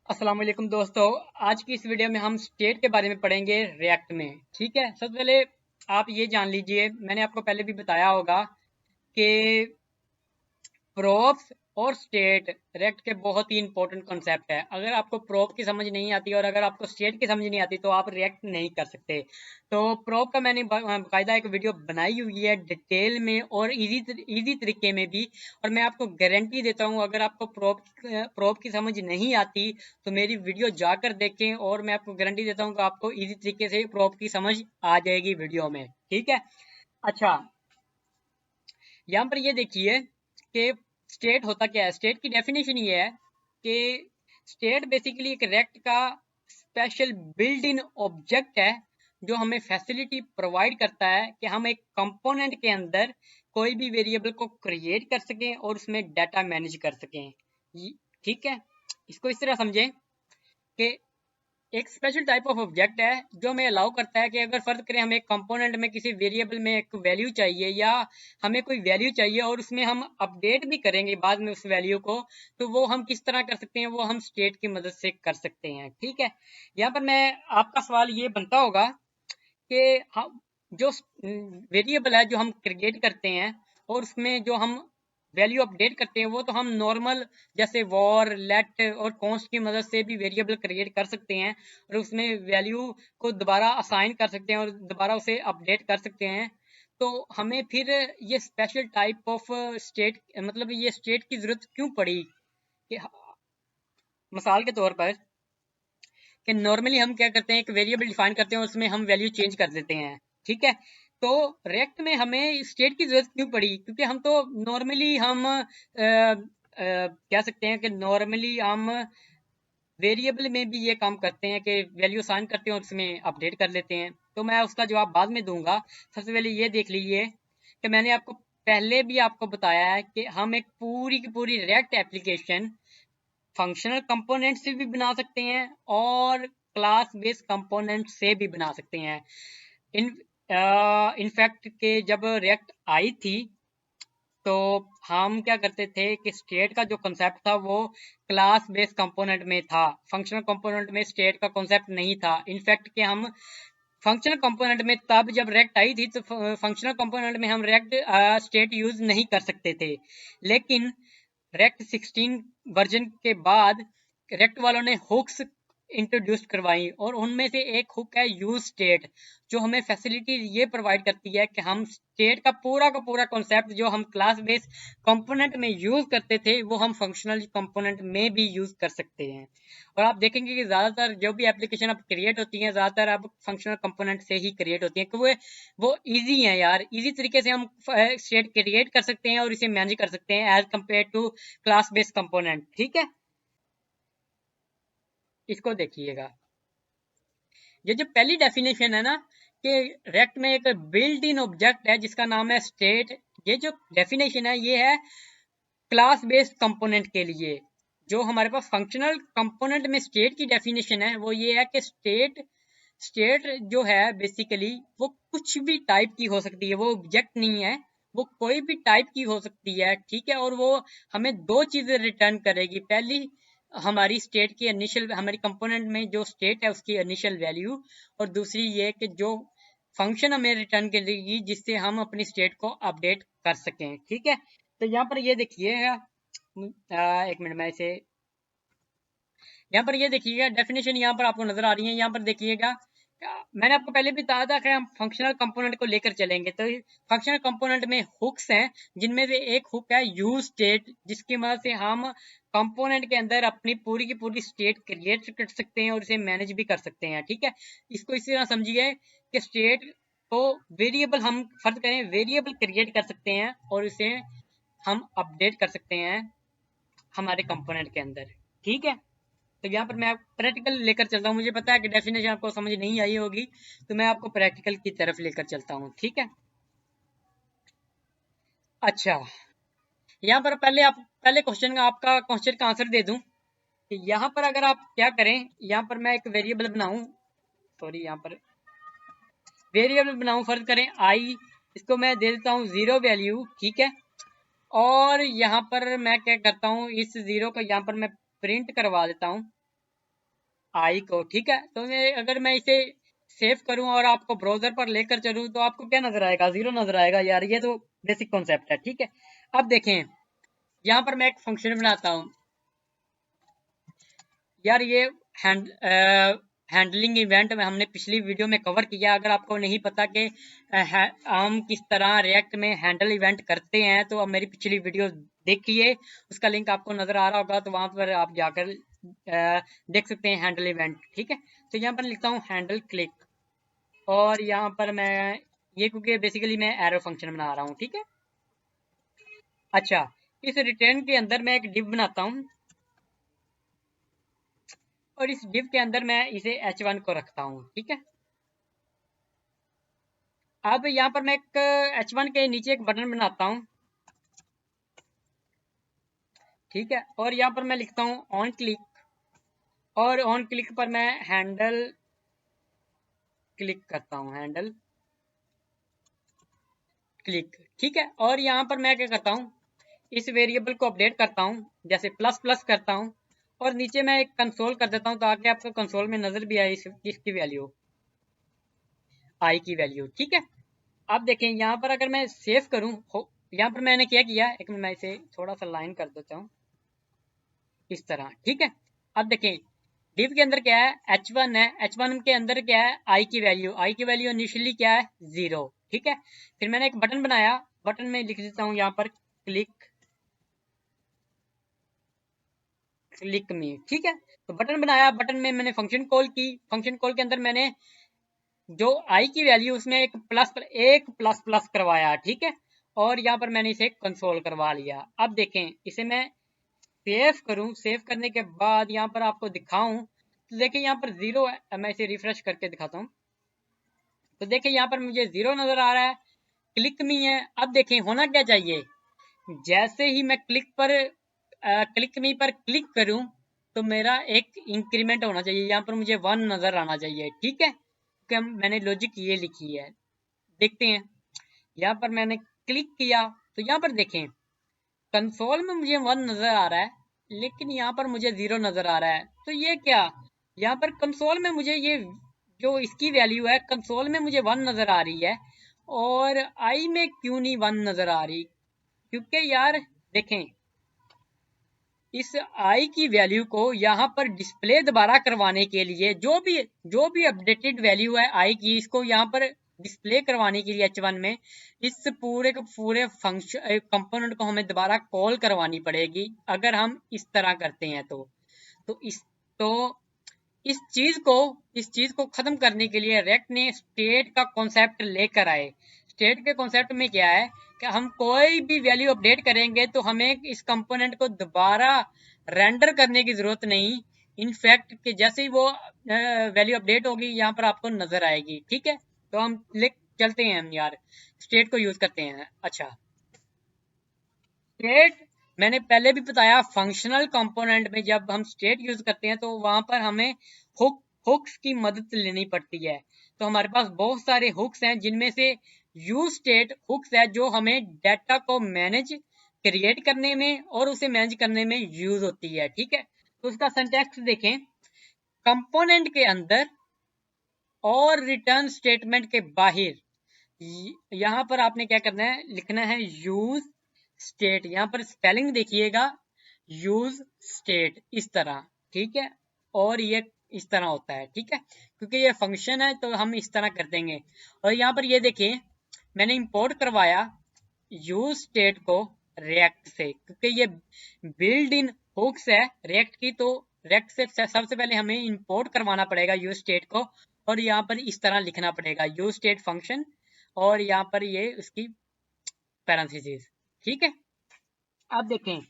अस्सलाम वालेकुम दोस्तों। आज की इस वीडियो में हम स्टेट के बारे में पढ़ेंगे रिएक्ट में। ठीक है, सबसे पहले आप ये जान लीजिए, मैंने आपको पहले भी बताया होगा कि प्रोप्स और स्टेट रिएक्ट के बहुत ही इंपॉर्टेंट कॉन्सेप्ट है। अगर आपको प्रोप की समझ नहीं आती और अगर आपको स्टेट की समझ नहीं आती तो आप रिएक्ट नहीं कर सकते। तो प्रोप का मैंने बाकायदा एक वीडियो बनाई हुई है डिटेल में और इजी तरीके में भी। और मैं आपको गारंटी देता हूँ, अगर आपको प्रोप की समझ नहीं आती तो मेरी वीडियो जाकर देखें, और मैं आपको गारंटी देता हूँ कि आपको इजी तरीके से प्रोप की समझ आ जाएगी वीडियो में। ठीक है। अच्छा, यहाँ पर ये देखिए कि स्टेट होता क्या है। स्टेट की डेफिनेशन ये है कि स्टेट बेसिकली एक रेक्ट का स्पेशल बिल्ड इन ऑब्जेक्ट है जो हमें फैसिलिटी प्रोवाइड करता है कि हम एक कंपोनेंट के अंदर कोई भी वेरिएबल को क्रिएट कर सकें और उसमें डाटा मैनेज कर सकें। ठीक है, इसको इस तरह समझें कि एक स्पेशल टाइप ऑफ ऑब्जेक्ट है जो हमें अलाउ करता है कि अगर फर्ज करें हमें एक कंपोनेंट में किसी वेरिएबल में एक वैल्यू चाहिए या हमें कोई वैल्यू चाहिए और उसमें हम अपडेट भी करेंगे बाद में उस वैल्यू को, तो वो हम किस तरह कर सकते हैं, वो हम स्टेट की मदद से कर सकते हैं। ठीक है, यहाँ पर मैं आपका सवाल ये बनता होगा कि हम जो वेरिएबल है जो हम क्रिएट करते हैं और उसमें जो हम वैल्यू अपडेट करते हैं वो तो हम नॉर्मल जैसे वॉर लेट और कॉन्स्ट की मदद से भी वेरिएबल क्रिएट कर सकते हैं और उसमें वैल्यू को दोबारा असाइन कर सकते हैं और दोबारा उसे अपडेट कर सकते हैं। तो हमें फिर ये स्पेशल टाइप ऑफ स्टेट, मतलब ये स्टेट की जरूरत क्यों पड़ी कि मिसाल के तौर पर कि नॉर्मली हम क्या करते हैं, एक वेरिएबल डिफाइन करते हैं और उसमें हम वैल्यू चेंज कर देते हैं। ठीक है, तो रेक्ट में हमें स्टेट की जरूरत क्यों पड़ी, क्योंकि हम तो नॉर्मली हम कह सकते हैं कि नॉर्मली हम वेरिएबल में भी ये काम करते हैं कि वैल्यू असाइन करते हैं और उसमें अपडेट कर लेते हैं। तो मैं उसका जवाब बाद में दूंगा। सबसे पहले ये देख लीजिए कि मैंने आपको पहले भी आपको बताया है कि हम एक पूरी की पूरी रिएक्ट एप्लीकेशन फंक्शनल कंपोनेंट से भी बना सकते हैं और क्लास बेस्ड कंपोनेंट से भी बना सकते हैं। इन इनफैक्ट के जब रिएक्ट आई थी तो हम क्या करते थे कि स्टेट का जो कंसेप्ट था वो क्लास बेस्ड कंपोनेंट में था, फंक्शनल कंपोनेंट में स्टेट का कंसेप्ट नहीं था। इनफैक्ट कि हम फंक्शनल कंपोनेंट में तब जब रेक्ट आई थी तो फंक्शनल कंपोनेंट में हम रेक्ट स्टेट यूज नहीं कर सकते थे। लेकिन रेक्ट 16 वर्जन के बाद रेक्ट वालों ने हुक्स इंट्रोड्यूस करवाई और उनमें से एक हुक है यूज स्टेट, जो हमें फैसिलिटी ये प्रोवाइड करती है कि हम स्टेट का पूरा कॉन्सेप्ट जो हम क्लास बेस्ड कंपोनेंट में यूज करते थे वो हम फंक्शनल कंपोनेंट में भी यूज कर सकते हैं। और आप देखेंगे कि ज्यादातर जो भी एप्लीकेशन अब क्रिएट होती हैं ज्यादातर अब फंक्शनल कंपोनेंट से ही क्रिएट होती हैं, क्योंकि वो इजी है यार। इजी तरीके से हम स्टेट क्रिएट कर सकते हैं और इसे मैनेज कर सकते हैं as compare to class based component. ठीक है, इसको देखिएगा। ये जो पहली डेफिनेशन है ना कि रेक्ट में एक बिल्ट इन ऑब्जेक्ट है जिसका नाम है स्टेट, ये जो डेफिनेशन है ये है क्लास बेस्ड कंपोनेंट के लिए। जो हमारे पास फंक्शनल कंपोनेंट में स्टेट की डेफिनेशन है वो ये है कि स्टेट स्टेट जो है बेसिकली वो कुछ भी टाइप की हो सकती है, वो ऑब्जेक्ट नहीं है, वो कोई भी टाइप की हो सकती है। ठीक है, और वो हमें दो चीजें रिटर्न करेगी। पहली हमारी स्टेट की इनिशियल, हमारी कंपोनेंट में जो स्टेट है उसकी इनिशियल वैल्यू, और दूसरी ये कि जो फंक्शन हमें रिटर्न करेगी जिससे हम अपनी स्टेट को अपडेट कर सकें। ठीक है, तो यहाँ पर ये देखिएगा, एक मिनट में इसे, यहाँ पर ये देखिएगा डेफिनेशन यहाँ पर आपको नजर आ रही है। यहाँ पर देखिएगा, मैंने आपको पहले भी बताया था कि हम फंक्शनल कंपोनेंट को लेकर चलेंगे। तो फंक्शनल कंपोनेंट में हुक्स हैं जिनमें से एक हुक है यूज स्टेट, जिसकी मदद से हम कंपोनेंट के अंदर अपनी पूरी की पूरी स्टेट क्रिएट कर सकते हैं और इसे मैनेज भी कर सकते हैं। ठीक है, इसको इसी तरह समझिए कि स्टेट को वेरिएबल, हम फर्ज करें वेरिएबल क्रिएट कर सकते हैं और इसे हम अपडेट कर सकते हैं हमारे कंपोनेंट के अंदर। ठीक है, तो यहाँ पर मैं प्रैक्टिकल लेकर चलता हूँ। मुझे पता है कि डेफिनेशन आपको समझ नहीं आई होगी, तो मैं आपको प्रैक्टिकल की तरफ लेकर चलता हूँ। ठीक है, अच्छा, यहाँ पर पहले क्वेश्चन का, आपका क्वेश्चन का आंसर दे दूं कि यहाँ पर अगर आप क्या करें, यहाँ पर मैं एक वेरिएबल बनाऊं, सॉरी यहाँ पर वेरिएबल बनाऊं, फर्ज करें आई, इसको मैं दे देता हूँ 0 वैल्यू। ठीक है, और यहाँ पर मैं क्या करता हूँ, इस 0 को यहाँ पर मैं प्रिंट करवा देता हूँ। आई को, ठीक है। तो अगर मैं इसे सेव करूं और आपको ब्राउजर पर लेकर चलूं तो आपको क्या नजर आएगा, जीरो नजर आएगा यार। ये तो बेसिक कॉन्सेप्ट है, ठीक है। अब देखें, यहाँ पर मैं एक फंक्शन बनाता हूँ यार। ये हैंड हैंडलिंग इवेंट में हमने पिछली वीडियो में कवर किया। अगर आपको नहीं पता कि हम किस तरह रिएक्ट में हैंडल इवेंट करते हैं तो अब मेरी पिछली वीडियो देखिए, उसका लिंक आपको नजर आ रहा होगा, तो वहां पर आप जाकर देख सकते हैं हैंडल इवेंट, ठीक है। तो यहाँ पर लिखता हूँ हैंडल क्लिक, और यहाँ पर मैं ये, क्योंकि बेसिकली मैं एरो फंक्शन बना रहा हूँ, ठीक है। अच्छा, इस रिटर्न के अंदर मैं एक डिव बनाता हूँ, और इस डिव के अंदर मैं इसे h1 को रखता हूँ, ठीक है। अब यहाँ पर मैं एक h1 के नीचे एक बटन बनाता हूँ, ठीक है। और यहाँ पर मैं लिखता हूँ ऑन क्लिक, और ऑन क्लिक पर मैं हैंडल क्लिक करता हूँ, हैंडल क्लिक, ठीक है। और यहाँ पर मैं क्या करता हूँ, इस वेरिएबल को अपडेट करता हूँ, जैसे प्लस प्लस करता हूँ, और नीचे मैं एक कंसोल कर देता हूँ ताकि आपको कंसोल में नजर भी आए इसकी वैल्यू, आई की वैल्यू, ठीक है। अब देखें यहाँ पर अगर मैं सेव करूँ, यहाँ पर मैंने क्या किया, एक मिनट मैं इसे थोड़ा सा लाइन कर देता हूँ इस तरह, ठीक है। अब देखें डिव के अंदर क्या है, h1 है, h1 के अंदर क्या है, आई की वैल्यू इनिशियली क्या है, 0, ठीक है। फिर मैंने एक बटन बनाया, बटन में लिख देता हूँ यहाँ पर क्लिक, क्लिक मी, ठीक है। तो बटन बनाया, बटन में मैंने फंक्शन कॉल की, फंक्शन कॉल के अंदर मैंने जो आई की वैल्यू उसमें एक प्लस प्लस करवाया, ठीक है। और यहाँ पर मैंने इसे कंसोल करवा लिया। अब देखें इसे मैं सेव करूं, सेव करने के बाद यहाँ पर आपको दिखाऊं तो देखिए यहाँ पर 0 है। मैं इसे रिफ्रेश करके दिखाता हूँ, तो देखिए यहाँ पर मुझे 0 नजर आ रहा है, क्लिक मी है। अब देखें होना क्या चाहिए, जैसे ही मैं क्लिक मी पर क्लिक करूं तो मेरा एक इंक्रीमेंट होना चाहिए, यहाँ पर मुझे 1 नजर आना चाहिए, ठीक है। क्योंकि मैंने लॉजिक ये लिखी है, देखते हैं। यहाँ पर मैंने क्लिक किया तो यहाँ पर देखें कंसोल में मुझे 1 नजर आ रहा है, लेकिन यहाँ पर मुझे 0 नजर आ रहा है। तो ये क्या, यहाँ पर कंसोल में मुझे ये जो इसकी वैल्यू है कंसोल में मुझे 1 नजर आ रही है, और आई में क्यों नहीं 1 नजर आ रही, क्योंकि यार देखें इस आई की वैल्यू को यहाँ पर डिस्प्ले दोबारा करवाने के लिए जो भी अपडेटेड वैल्यू है आई की, इसको यहाँ पर डिस्प्ले करवाने के लिए h1 में इस पूरे के पूरे फंक्शन कंपोनेंट को हमें दोबारा कॉल करवानी पड़ेगी अगर हम इस तरह करते हैं तो इस तो इस चीज को खत्म करने के लिए रेक्ट ने स्टेट का कॉन्सेप्ट लेकर आए। स्टेट के कॉन्सेप्ट में क्या है कि हम कोई भी वैल्यू अपडेट करेंगे तो हमें इस कंपोनेंट को दोबारा रेंडर करने की जरूरत नहीं। इनफैक्ट कि जैसे ही वो वैल्यू अपडेट होगी यहाँ पर आपको नजर आएगी, ठीक है। तो हम लिख चलते हैं, हम यार स्टेट को यूज करते हैं। अच्छा, स्टेट मैंने पहले भी बताया, फंक्शनल कंपोनेंट में जब हम स्टेट यूज करते हैं तो वहां पर हमें हुक्स की मदद लेनी पड़ती है। तो हमारे पास बहुत सारे हुक्स हैं, जिनमें से यूज स्टेट हुक्स है जो हमें डाटा को मैनेज क्रिएट करने में और उसे मैनेज करने में यूज होती है, ठीक है। तो उसका सिंटैक्स देखें, कंपोनेंट के अंदर और रिटर्न स्टेटमेंट के बाहर यहाँ पर आपने क्या करना है, लिखना है यूज स्टेट। यहाँ पर स्पेलिंग देखिएगा, यूज स्टेट इस तरह, ठीक है। और ये इस तरह होता है, ठीक है, क्योंकि ये फंक्शन है तो हम इस तरह कर देंगे। और यहाँ पर ये देखिए मैंने इंपोर्ट करवाया यूज स्टेट को रिएक्ट से, क्योंकि ये बिल्ड इन हुक्स है रिएक्ट की, तो रिएक्ट से सबसे पहले हमें इंपोर्ट करवाना पड़ेगा यूज स्टेट को, और यहाँ पर इस तरह लिखना पड़ेगा यूज स्टेट फंक्शन, और यहाँ पर ये उसकी पैरेंथेसिस, ठीक है। अब देखें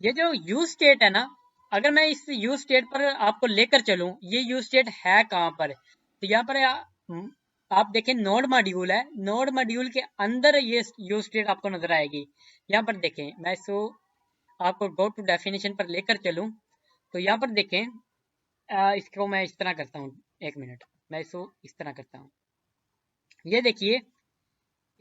ये जो यूज स्टेट है ना, अगर मैं इस यूज स्टेट पर आपको लेकर चलूं, ये यूज स्टेट है कहाँ पर, तो यहाँ पर आप देखें नोड मॉड्यूल है, नोड मॉड्यूल के अंदर ये यूज स्टेट आपको नजर आएगी। यहाँ पर देखें, मैं इसको आपको गो टू डेफिनेशन पर लेकर चलूं तो यहाँ पर देखें इसको मैं इस तरह करता हूँ, एक मिनट मैं इसको इस तरह करता हूँ। ये देखिए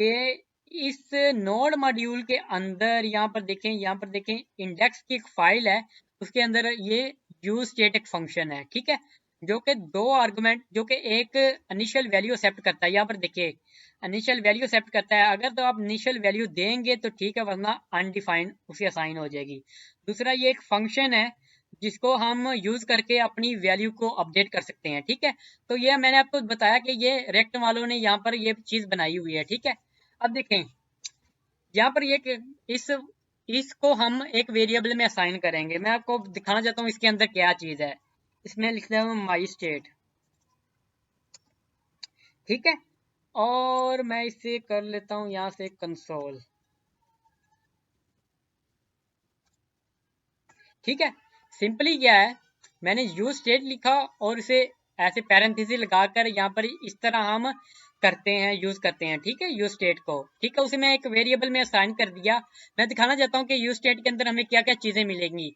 कि इस नोड मॉड्यूल के अंदर यहाँ पर देखें इंडेक्स की एक फाइल है, उसके अंदर ये यूज स्टेट एक फंक्शन है, ठीक है। जो कि दो आर्गुमेंट, जो कि एक इनिशियल वैल्यू एक्सेप्ट करता है। यहाँ पर देखिए इनिशियल वैल्यू एक्सेप्ट करता है, अगर तो आप इनिशियल वैल्यू देंगे तो ठीक है, वरना अनडिफाइंड उसे असाइन हो जाएगी। दूसरा ये एक फंक्शन है जिसको हम यूज करके अपनी वैल्यू को अपडेट कर सकते हैं, ठीक है। तो ये मैंने आपको बताया कि ये रेक्ट वालों ने यहाँ पर ये चीज बनाई हुई है, ठीक है। अब देखें यहाँ पर ये इस इसको हम एक वेरिएबल में असाइन करेंगे। मैं आपको दिखाना चाहता हूँ इसके अंदर क्या चीज है। इसमें लिखता हूँ माई स्टेट, ठीक है। और मैं इसे कर लेता हूँ यहाँ से कंसोल, ठीक है। सिंपली क्या है, मैंने यूज स्टेट लिखा और इसे ऐसे पैरेंथेसिस लगाकर यहाँ पर इस तरह हम करते हैं, यूज करते हैं, ठीक है, यूज स्टेट को, ठीक है। उसे मैं एक वेरिएबल में असाइन कर दिया। मैं दिखाना चाहता हूँ कि यूज स्टेट के अंदर हमें क्या क्या चीजें मिलेंगी,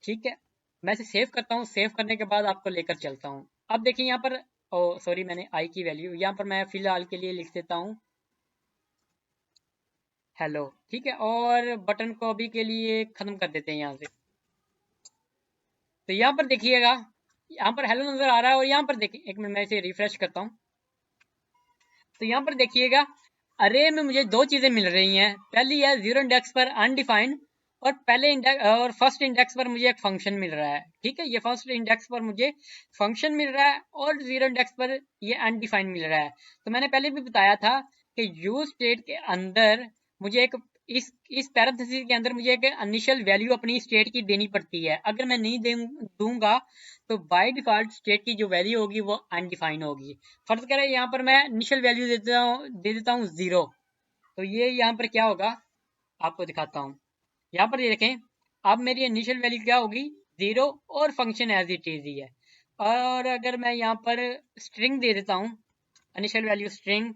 ठीक है। मैं इसे सेव करता हूँ, सेव करने के बाद आपको लेकर चलता हूँ। अब देखिए यहाँ पर, ओ सॉरी, मैंने आई की वैल्यू यहाँ पर मैं फिलहाल के लिए लिख देता हूँ हेलो, ठीक है। और बटन को अभी के लिए खत्म कर देते हैं यहाँ से। तो यहाँ पर देखिएगा, यहाँ पर हेलो नजर आ रहा है। और यहाँ पर देखिए, एक मिनट मैं इसे रिफ्रेश करता हूँ। तो यहाँ पर देखिएगा अरे में मुझे दो चीजें मिल रही हैं। पहली है जीरो इंडेक्स पर अनडिफाइंड, और पहले इंडेक्स और फर्स्ट इंडेक्स पर मुझे एक फंक्शन मिल रहा है, ठीक है। ये फर्स्ट इंडेक्स पर मुझे फंक्शन मिल रहा है और जीरो इंडेक्स पर ये अनडिफाइंड मिल रहा है। तो मैंने पहले भी बताया था कि यूज स्टेट के अंदर मुझे एक इस पैरेंथेसिस के अंदर मुझे एक इनिशियल वैल्यू अपनी स्टेट की देनी पड़ती है। अगर मैं नहीं दूंगा तो बाय डिफॉल्ट स्टेट की जो वैल्यू होगी वो अनडिफाइंड होगी। फर्ज करें यहाँ पर मैं इनिशियल वैल्यू दे देता हूँ 0। तो ये यहाँ पर क्या होगा आपको दिखाता हूँ। यहाँ पर ये देखें, अब मेरी इनिशियल वैल्यू क्या होगी 0, और फंक्शन एज इट इज ही है। और अगर मैं यहाँ पर स्ट्रिंग दे देता हूँ, इनिशियल वैल्यू स्ट्रिंग,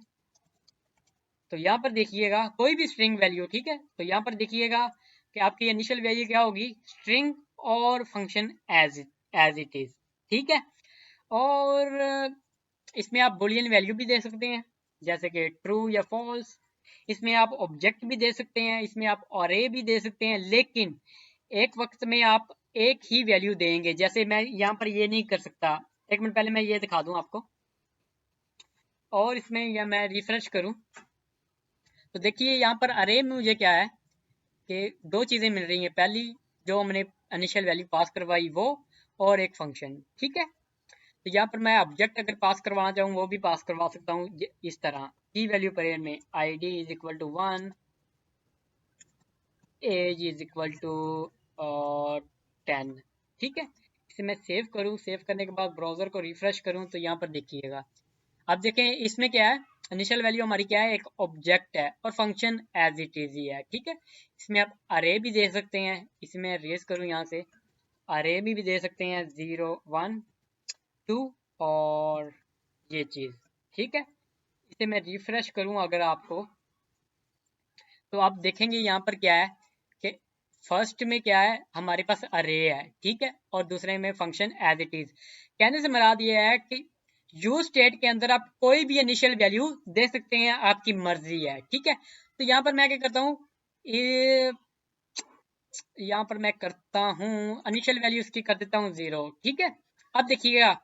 तो यहाँ पर देखिएगा कोई भी स्ट्रिंग वैल्यू, ठीक है। तो यहाँ पर देखिएगा कि आपकी इनिशियल वैल्यू क्या होगी स्ट्रिंग, और फंक्शन एज इट इज, ठीक है। और इसमें आप बुलियन वैल्यू भी दे सकते हैं, जैसे कि ट्रू या फॉल्स। इसमें आप ऑब्जेक्ट भी दे सकते हैं, इसमें आप अरे भी दे सकते हैं, लेकिन एक वक्त में आप एक ही वैल्यू देंगे। जैसे मैं यहाँ पर ये नहीं कर सकता, एक मिनट पहले मैं ये दिखा दूं आपको। और इसमें या मैं रिफ्रेश करूं तो देखिए यहाँ पर अरे में मुझे क्या है कि दो चीजें मिल रही हैं। पहली जो हमने इनिशियल वैल्यू पास करवाई वो, और एक फंक्शन, ठीक है। तो यहाँ पर मैं ऑब्जेक्ट अगर पास करवाना चाहूँ वो भी पास करवा सकता हूँ इस तरह की वैल्यू पेयर में id is equal to 1, age is equal to 10, ठीक है। इसे मैं सेव करूँ, सेव करने के बाद ब्राउजर को रिफ्रेश करूँ तो यहाँ पर देखिएगा, अब देखें इसमें क्या है, इनिशियल वैल्यू हमारी क्या है, एक ऑब्जेक्ट है, और फंक्शन एज इट इज ही है, ठीक है। इसमें आप अरे भी दे सकते हैं, इसमें रेज करूँ यहाँ से, अरे भी दे सकते हैं 0 1 2, और ये चीज, ठीक है। इसे मैं रिफ्रेश करूं अगर आपको, तो आप देखेंगे यहाँ पर क्या है कि फर्स्ट में क्या है हमारे पास अरे है, ठीक है, और दूसरे में फंक्शन एज इट इज। कहने से मुराद ये है कि यूज स्टेट के अंदर आप कोई भी इनिशियल वैल्यू दे सकते हैं, आपकी मर्जी है, ठीक है। तो यहाँ पर मैं क्या करता हूँ, यहाँ पर मैं करता हूँ इनिशियल वैल्यू इसकी कर देता हूँ 0, ठीक है। अब देखिएगा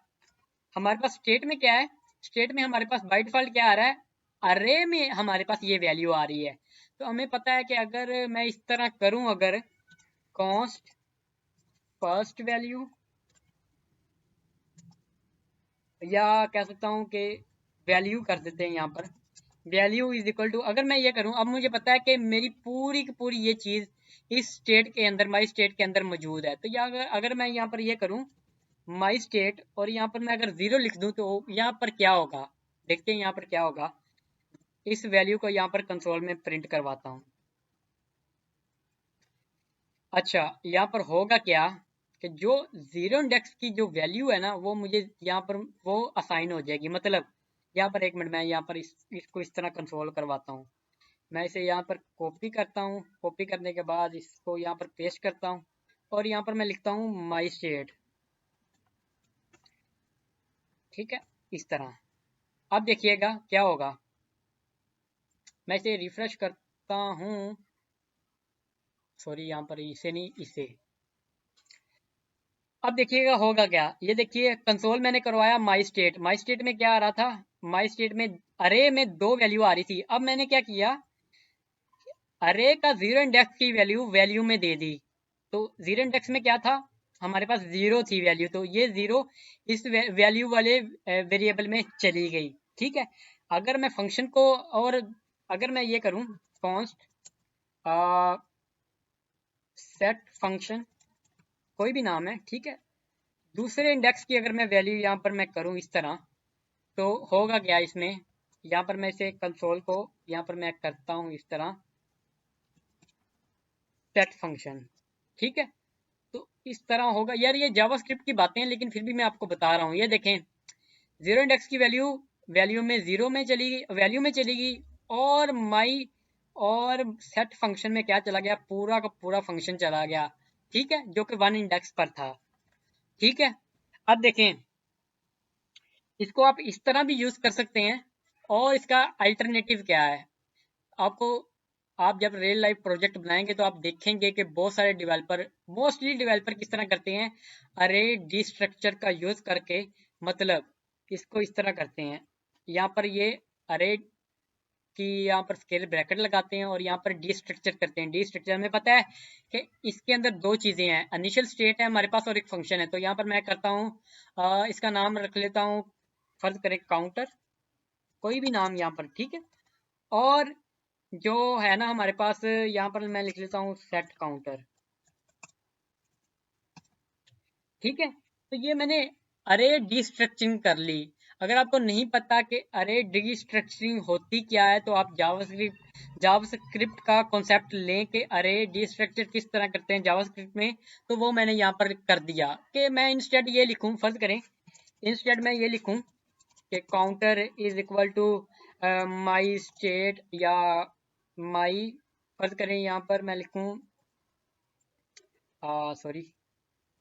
हमारे पास स्टेट में क्या है, स्टेट में हमारे पास बाय डिफॉल्ट क्या आ रहा है, अरे में हमारे पास ये वैल्यू आ रही है। तो हमें पता है कि अगर मैं इस तरह करूं, अगर कॉन्स्ट फर्स्ट वैल्यू, या कह सकता हूं कि वैल्यू कर देते हैं यहाँ पर, वैल्यू इज इक्वल टू, अगर मैं ये करूं, अब मुझे पता है कि मेरी पूरी की पूरी ये चीज इस स्टेट के अंदर, माई स्टेट के अंदर मौजूद है। तो या अगर मैं यहाँ पर ये करूं माई स्टेट, और यहाँ पर मैं अगर 0 लिख दूं तो यहाँ पर क्या होगा, देखते हैं यहाँ पर क्या होगा। इस वैल्यू को यहाँ पर कंसोल में प्रिंट करवाता हूँ। अच्छा, यहाँ पर होगा क्या कि जो 0 इंडेक्स की जो वैल्यू है ना वो मुझे यहाँ पर वो असाइन हो जाएगी। मतलब यहाँ पर एक मिनट, मैं यहाँ पर इसको इस तरह कंसोल करवाता हूँ। मैं इसे यहाँ पर कॉपी करता हूँ, कॉपी करने के बाद इसको यहाँ पर पेस्ट करता हूँ, और यहाँ पर मैं लिखता हूँ माई स्टेट, ठीक है, इस तरह। अब देखिएगा क्या होगा, मैं इसे रिफ्रेश करता हूँ, सॉरी यहाँ पर इसे नहीं, इसे। अब देखिएगा होगा क्या, ये देखिए कंसोल मैंने करवाया माई स्टेट में क्या आ रहा था, माई स्टेट में अरे में 2 वैल्यू आ रही थी। अब मैंने क्या किया, अरे का जीरो इंडेक्स की वैल्यू में दे दी। तो जीरो इंडेक्स में क्या था, हमारे पास जीरो थी वैल्यू, तो ये जीरो इस वैल्यू वाले वेरिएबल में चली गई। ठीक है, अगर मैं फंक्शन को, और अगर मैं ये करूं कॉन्स्ट सेट फंक्शन, कोई भी नाम है, ठीक है, दूसरे इंडेक्स की अगर मैं वैल्यू यहाँ पर मैं करूं इस तरह, तो होगा क्या इसमें, यहाँ पर मैं इसे कंसोल को यहाँ पर मैं करता हूँ इस तरह सेट फंक्शन। ठीक है, तो इस तरह होगा यार, ये जावास्क्रिप्ट की बातें हैं लेकिन फिर भी मैं आपको बता रहा हूँ। ये देखें, जीरो इंडेक्स की वैल्यू वैल्यू में जीरो में चली गई, वैल्यू में चली गई, और माई और सेट फंक्शन में क्या चला गया, पूरा का पूरा फंक्शन चला गया। ठीक है, जो कि वन इंडेक्स पर था। ठीक है, अब देखें, इसको आप इस तरह भी यूज कर सकते हैं, और इसका अल्टरनेटिव क्या है आपको, आप जब रियल लाइफ प्रोजेक्ट बनाएंगे तो आप देखेंगे कि बहुत सारे डेवलपर, मोस्टली डेवलपर किस तरह करते हैं, अरे डी स्ट्रक्चर का यूज करके, मतलब इसको इस तरह करते हैं, यहाँ पर ये अरे की यहाँ पर स्केल ब्रैकेट लगाते हैं और यहाँ पर डी स्ट्रक्चर करते हैं। डी स्ट्रक्चर हमें पता है कि इसके अंदर दो चीजें हैं, इनिशियल स्टेट है हमारे पास और एक फंक्शन है। तो यहाँ पर मैं करता हूँ इसका नाम रख लेता हूँ, फर्ज करें काउंटर, कोई भी नाम यहाँ पर, ठीक है, और जो है ना हमारे पास यहाँ पर मैं लिख लेता हूँ सेट काउंटर। ठीक है, तो ये मैंने अरे डिस्ट्रक्चरिंग कर ली। अगर आपको नहीं पता कि अरे डिस्ट्रक्चरिंग होती क्या है, तो आप जावास्क्रिप्ट का कॉन्सेप्ट लें कि अरे डिस्ट्रक्चर किस तरह करते हैं जावास्क्रिप्ट में, तो वो मैंने यहाँ पर कर दिया कि मैं इंस्टेड ये लिखूं, फर्ज करें इंस्टेड मैं ये लिखूं कि counter is equal to my state, या माई, फर्ज करें यहाँ पर मैं लिखूं, सॉरी,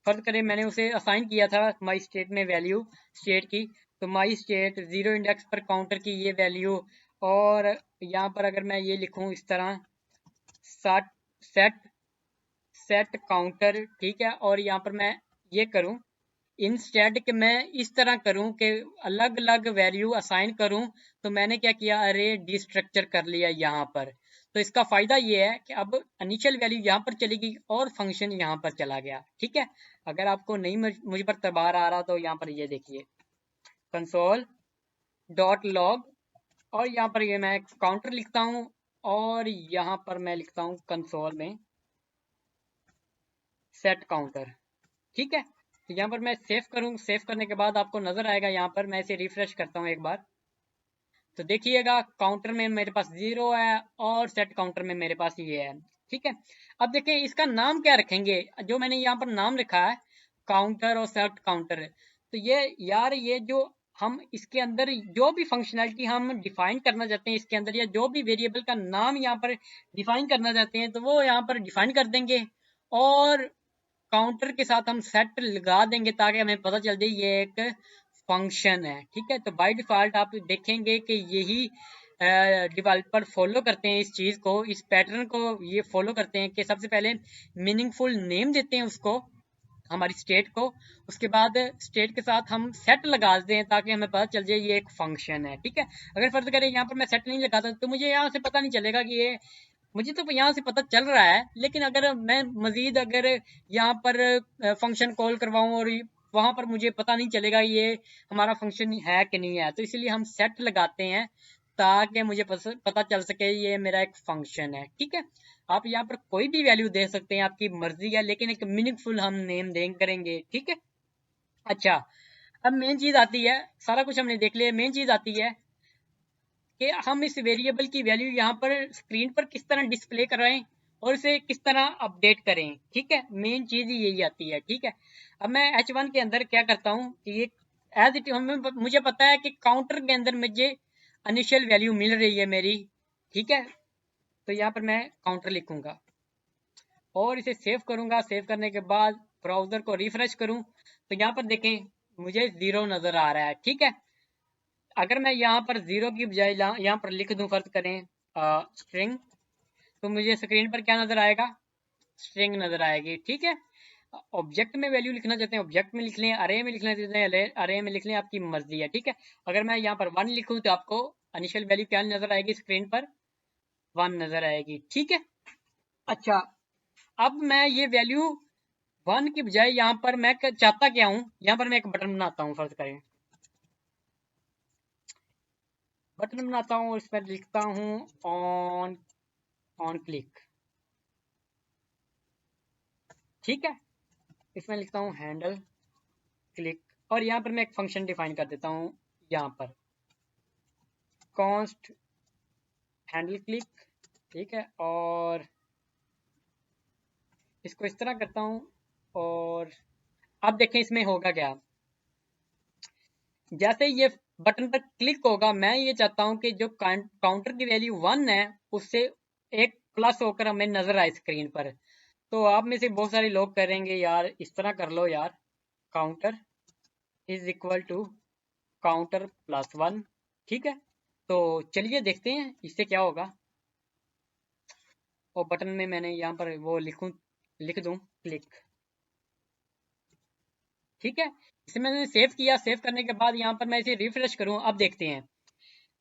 फर्ज करें मैंने उसे असाइन किया था माई स्टेट में वैल्यू स्टेट की, तो माई स्टेट जीरो इंडेक्स पर काउंटर की ये वैल्यू, और यहाँ पर अगर मैं ये लिखूं इस तरह सेट सेट सेट काउंटर, ठीक है, और यहाँ पर मैं ये करूं इंस्टेड कि मैं इस तरह करूं कि अलग अलग वैल्यू असाइन करूं, तो मैंने क्या किया, अरे डिस्ट्रक्चर कर लिया यहाँ पर। तो इसका फायदा ये है कि अब इनिशियल वैल्यू यहाँ पर चली गई और फंक्शन यहाँ पर चला गया। ठीक है, अगर आपको नहीं मुझ पर तबार आ रहा तो यहाँ पर ये देखिए कंसोल डॉट लॉग, और यहाँ पर ये मैं काउंटर लिखता हूँ, और यहाँ पर मैं लिखता हूँ कंसोल में सेट काउंटर। ठीक है, तो यहाँ पर मैं सेव करूँ, सेव करने के बाद आपको नजर आएगा, यहाँ पर मैं इसे रिफ्रेश करता हूँ एक बार, तो देखिएगा काउंटर में मेरे पास जीरो है और सेट काउंटर में मेरे पास ये है। ठीक है, अब देखें इसका नाम क्या रखेंगे, जो मैंने यहाँ पर नाम लिखा है काउंटर और सेट काउंटर, तो ये यार ये जो हम इसके अंदर जो भी फंक्शनैलिटी हम डिफाइन करना चाहते हैं इसके अंदर, या जो भी वेरिएबल का नाम यहाँ पर डिफाइन करना चाहते हैं, तो वो यहाँ पर डिफाइन कर देंगे, और काउंटर के साथ हम सेट लगा देंगे ताकि हमें पता चल जाए ये एक फंक्शन है। ठीक है, तो बाय डिफॉल्ट आप देखेंगे कि यही डेवलपर फॉलो करते हैं इस चीज को, इस पैटर्न को ये फॉलो करते हैं कि सबसे पहले मीनिंगफुल नेम देते हैं उसको, हमारी स्टेट को, उसके बाद स्टेट के साथ हम सेट लगा देते हैं ताकि हमें पता चल जाए ये एक फंक्शन है। ठीक है, अगर फर्ज करें यहाँ पर मैं सेट नहीं लगाता तो मुझे यहाँ से पता नहीं चलेगा कि ये, मुझे तो यहाँ से पता चल रहा है, लेकिन अगर मैं मजीद अगर यहाँ पर फंक्शन कॉल करवाऊँ और वहां पर मुझे पता नहीं चलेगा ये हमारा फंक्शन है कि नहीं है, तो इसीलिए हम सेट लगाते हैं ताकि मुझे पता चल सके ये मेरा एक फंक्शन है। ठीक है, आप यहाँ पर कोई भी वैल्यू दे सकते हैं, आपकी मर्जी है, लेकिन एक मीनिंगफुल हम नेम देंगे करेंगे। ठीक है, अच्छा, अब मेन चीज आती है, सारा कुछ हमने देख लिया, मेन चीज आती है कि हम इस वेरिएबल की वैल्यू यहाँ पर स्क्रीन पर किस तरह डिस्प्ले कराएं और इसे किस तरह अपडेट करें। ठीक है, मेन चीज ही यही आती है। ठीक है, अब मैं H1 के अंदर क्या करता हूँ कि ये एज इट मुझे पता है कि काउंटर के अंदर मुझे इनिशियल वैल्यू मिल रही है मेरी। ठीक है, तो यहाँ पर मैं काउंटर लिखूंगा और इसे सेव करूंगा, सेव करने के बाद ब्राउजर को रिफ्रेश करूं तो यहाँ पर देखें मुझे जीरो नजर आ रहा है। ठीक है, अगर मैं यहाँ पर जीरो की बजाय यहाँ पर लिख दूं, फर्ज करें स्ट्रिंग, तो मुझे स्क्रीन पर क्या नजर आएगा, स्ट्रिंग नजर आएगी। ठीक है, ऑब्जेक्ट में वैल्यू लिखना चाहते हैं ऑब्जेक्ट में लिख लें, अरे में लिखना चाहते हैं अरे में लिख लें, आपकी मर्जी है। ठीक है, अगर मैं यहाँ पर 1 लिखूं तो आपको इनिशियल वैल्यू क्या नजर आएगी स्क्रीन पर, 1 नजर आएगी। ठीक है, अच्छा अब मैं ये वैल्यू 1 की बजाय यहाँ पर मैं चाहता क्या हूँ, यहाँ पर मैं एक बटन बनाता हूँ, फर्ज करें बटन बनाता हूँ, इस पर लिखता हूँ ऑन ऑन क्लिक। ठीक है, इसमें लिखता हूँ हैंडल क्लिक, और यहाँ पर मैं एक फंक्शन डिफाइन कर देता हूँ यहाँ पर कॉन्स्ट हैंडल क्लिक। ठीक है, और इसको इस तरह करता हूँ, और अब देखें इसमें होगा क्या। जैसे ये बटन पर क्लिक होगा, मैं ये चाहता हूँ कि जो काउंटर की वैल्यू 1 है उससे एक प्लस होकर हमें नजर आए स्क्रीन पर। तो आप में से बहुत सारे लोग करेंगे यार इस तरह कर लो यार, counter is equal to counter plus 1। ठीक है, तो चलिए देखते हैं इससे क्या होगा। और बटन में मैंने यहाँ पर वो लिख दूं क्लिक। ठीक है, इसे मैंने सेव किया, सेव करने के बाद यहाँ पर मैं इसे रिफ्रेश करूं, अब देखते हैं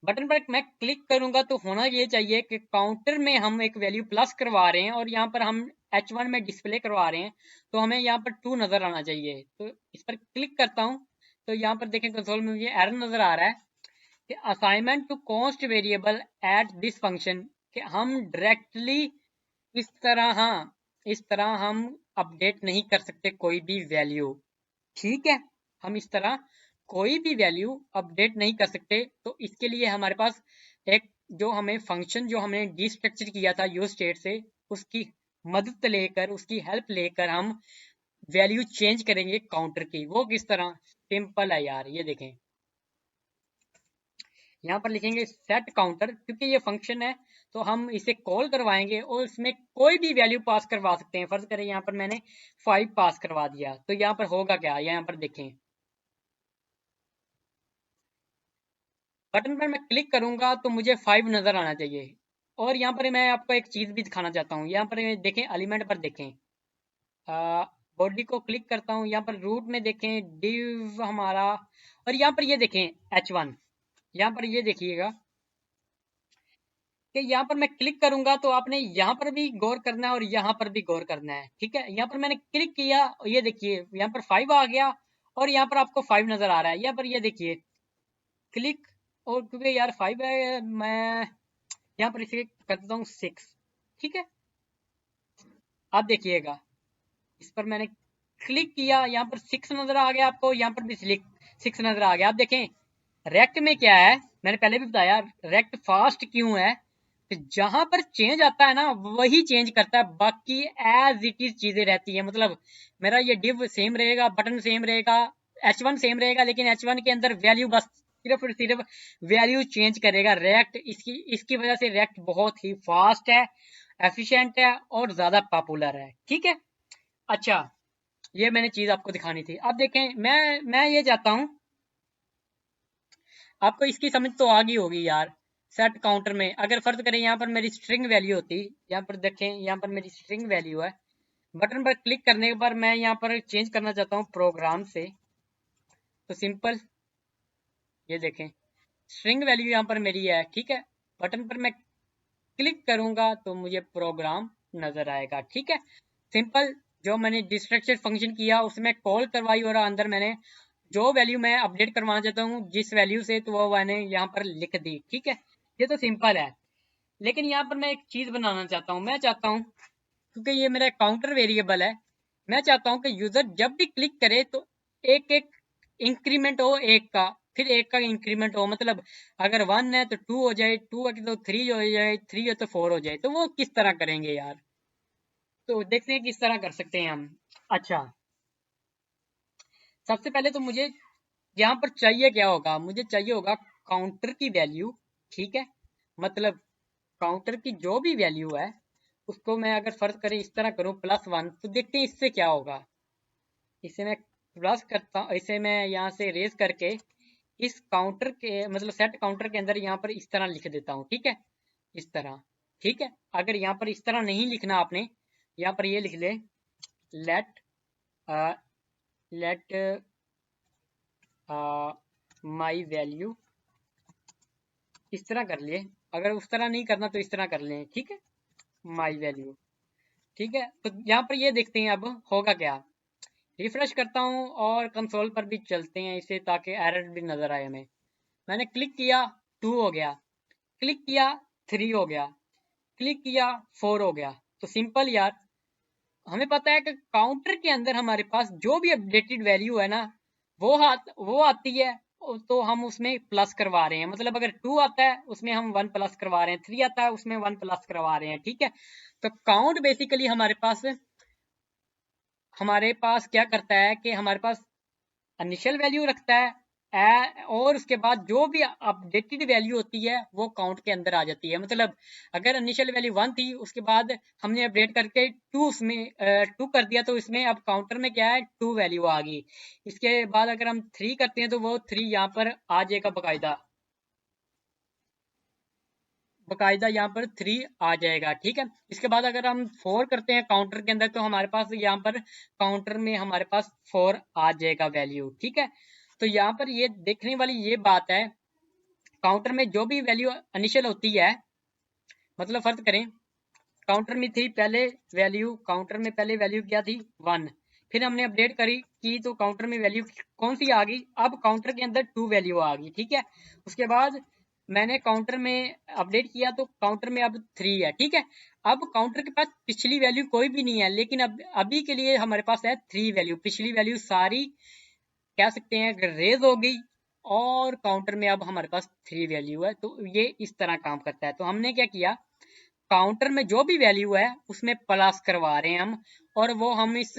बटन पर मैं क्लिक करूंगा तो होना ये चाहिए कि काउंटर में हम एक वैल्यू प्लस करवा रहे हैं और यहाँ पर हम H1 में डिस्प्ले करवा रहे हैं, तो हमें यहाँ पर 2 नजर आना चाहिए। तो इस पर क्लिक करता हूँ, तो यहाँ पर देखें कंसोल में मुझे एरर नजर आ रहा है कि assignment to const variable at this function, कि हम डायरेक्टली इस तरह हम अपडेट नहीं कर सकते कोई भी वैल्यू। ठीक है, हम इस तरह कोई भी वैल्यू अपडेट नहीं कर सकते। तो इसके लिए हमारे पास एक जो हमें फंक्शन जो हमने डिस्ट्रक्चर किया था यूज स्टेट से, उसकी मदद लेकर उसकी हेल्प लेकर हम वैल्यू चेंज करेंगे काउंटर की। वो किस तरह, सिंपल है यार, ये देखें यहाँ पर लिखेंगे सेट काउंटर, क्योंकि ये फंक्शन है तो हम इसे कॉल करवाएंगे और इसमें कोई भी वैल्यू पास करवा सकते हैं। फर्ज करें यहाँ पर मैंने 5 पास करवा दिया, तो यहाँ पर होगा क्या, यहाँ पर देखें बटन पर मैं क्लिक करूंगा तो मुझे 5 नजर आना चाहिए। और यहाँ पर मैं आपको एक चीज भी दिखाना चाहता हूँ, यहाँ पर देखें एलिमेंट पर देखें, बॉडी को क्लिक करता हूँ, यहाँ पर रूट में देखें डिव हमारा, और यहाँ पर ये देखें H1, यहाँ पर ये देखिएगा कि यहाँ पर मैं क्लिक करूंगा तो आपने यहाँ पर भी गौर करना है और यहाँ पर भी गौर करना है। ठीक है, यहाँ पर मैंने क्लिक किया, ये देखिए यहाँ पर 5 आ गया और यहाँ पर आपको 5 नजर आ रहा है। यहाँ पर ये देखिए क्लिक, और क्योंकि यार 5 है मैं यहाँ पर इसे कर देता हूँ 6। ठीक है, आप देखिएगा इस पर मैंने क्लिक किया, यहाँ पर 6 नजर आ गया आपको, यहाँ पर भी 6 नजर आ गया। आप देखें रेक्ट में क्या है, मैंने पहले भी बताया रेक्ट फास्ट क्यों है, कि जहां पर चेंज आता है ना वही चेंज करता है, बाकी एज इट इज चीजें रहती है। मतलब मेरा ये डिव सेम रहेगा, बटन सेम रहेगा, H1 सेम रहेगा, लेकिन H1 के अंदर वैल्यू बस सिर्फ और सिर्फ वैल्यू चेंज करेगा रेक्ट। इसकी इसकी वजह से रेक्ट बहुत ही फास्ट है, एफिशिएंट है और ज्यादा पॉपुलर है। ठीक है, अच्छा ये मैंने चीज आपको दिखानी थी। अब देखें मैं ये चाहता हूं, आपको इसकी समझ तो आ गई होगी यार। सेट काउंटर में अगर फर्ज करें यहाँ पर मेरी स्ट्रिंग वैल्यू होती, यहाँ पर देखें यहाँ पर मेरी स्ट्रिंग वैल्यू है, बटन पर क्लिक करने के बाद मैं यहाँ पर चेंज करना चाहता हूँ प्रोग्राम से, तो सिंपल ये देखें स्ट्रिंग वैल्यू यहाँ पर मेरी है। ठीक है, बटन पर मैं क्लिक करूंगा तो मुझे प्रोग्राम नजर आएगा। ठीक है, सिंपल जो मैंने डिस्ट्रक्चर फंक्शन किया उसमें कॉल करवाई और अंदर मैंने जो वैल्यू मैं अपडेट करवाना चाहता हूँ जिस वैल्यू से, तो वो मैंने यहाँ पर लिख दी। ठीक है, ये तो सिंपल है। लेकिन यहाँ पर मैं एक चीज बनाना चाहता हूँ, मैं चाहता हूँ क्योंकि ये मेरा काउंटर वेरिएबल है, मैं चाहता हूँ कि यूजर जब भी क्लिक करे तो एक एक इंक्रीमेंट हो, एक का फिर एक का इंक्रीमेंट हो। मतलब अगर 1 है तो 2 हो जाए, 2 है तो 3 हो जाए, 3 है तो 4 हो जाए। तो वो किस तरह करेंगे यार, तो देखते हैं किस तरह कर सकते हैं हम। अच्छा सबसे पहले तो मुझे यहाँ पर चाहिए क्या होगा, मुझे चाहिए होगा काउंटर की वैल्यू। ठीक है, मतलब काउंटर की जो भी वैल्यू है उसको मैं अगर फर्ज करें इस तरह करूं +1, तो देखते हैं इससे क्या होगा। इसे मैं प्लस करता हूँ, इसे मैं यहाँ से रेज करके इस काउंटर के मतलब सेट काउंटर के अंदर यहाँ पर इस तरह लिख देता हूँ। ठीक है, इस तरह। ठीक है, अगर यहाँ पर इस तरह नहीं लिखना आपने, यहाँ पर ये लिख ले लेट लेट माई वैल्यू, इस तरह कर लिए, अगर उस तरह नहीं करना तो इस तरह कर लें, ठीक है, माई वैल्यू, ठीक है। तो यहाँ पर ये देखते हैं अब होगा क्या। रिफ्रेश करता हूँ और कंसोल पर भी चलते हैं इसे, ताकि एरर भी नजर आए हमें। मैंने क्लिक किया 2 हो गया, क्लिक किया 3 हो गया, क्लिक किया 4 हो गया। तो सिंपल यार, हमें पता है कि काउंटर के अंदर हमारे पास जो भी अपडेटेड वैल्यू है ना, वो आती है, तो हम उसमें प्लस करवा रहे हैं। मतलब अगर 2 आता है उसमें हम 1 प्लस करवा रहे हैं, 3 आता है उसमें 1 प्लस करवा रहे हैं, ठीक है। तो काउंट बेसिकली हमारे पास क्या करता है कि हमारे पास इनिशियल वैल्यू रखता है, और उसके बाद जो भी अपडेटेड वैल्यू होती है वो काउंट के अंदर आ जाती है। मतलब अगर इनिशियल वैल्यू 1 थी, उसके बाद हमने अपडेट करके 2 उसमें 2 कर दिया, तो इसमें अब काउंटर में क्या है, 2 वैल्यू आ गई। इसके बाद अगर हम 3 करते हैं तो वो 3 यहाँ पर आ जाएगा बकायदा, यहाँ पर 3 आ जाएगा, ठीक है। इसके बाद अगर हम 4 करते हैं काउंटर के अंदर, तो हमारे पास यहाँ पर काउंटर में हमारे पास 4 आ जाएगा वैल्यू, ठीक है। तो यहाँ पर ये देखने वाली ये बात है, काउंटर में जो भी वैल्यू इनिशियल होती है, मतलब फर्ज करें काउंटर में थी पहले वैल्यू, काउंटर में पहले वैल्यू क्या थी 1, फिर हमने अपडेट करी की तो काउंटर में वैल्यू कौन सी आ गई, अब काउंटर के अंदर 2 वैल्यू आ गई, ठीक है। उसके बाद मैंने काउंटर में अपडेट किया तो काउंटर में अब 3 है, ठीक है। अब काउंटर के पास पिछली वैल्यू कोई भी नहीं है, लेकिन अब अभी के लिए हमारे पास है 3 वैल्यू, पिछली वैल्यू सारी कह सकते हैं रेज हो गई, और काउंटर में अब हमारे पास 3 वैल्यू है। तो ये इस तरह काम करता है। तो हमने क्या किया, काउंटर में जो भी वैल्यू है उसमें प्लस करवा रहे हैं हम, और वो हम इस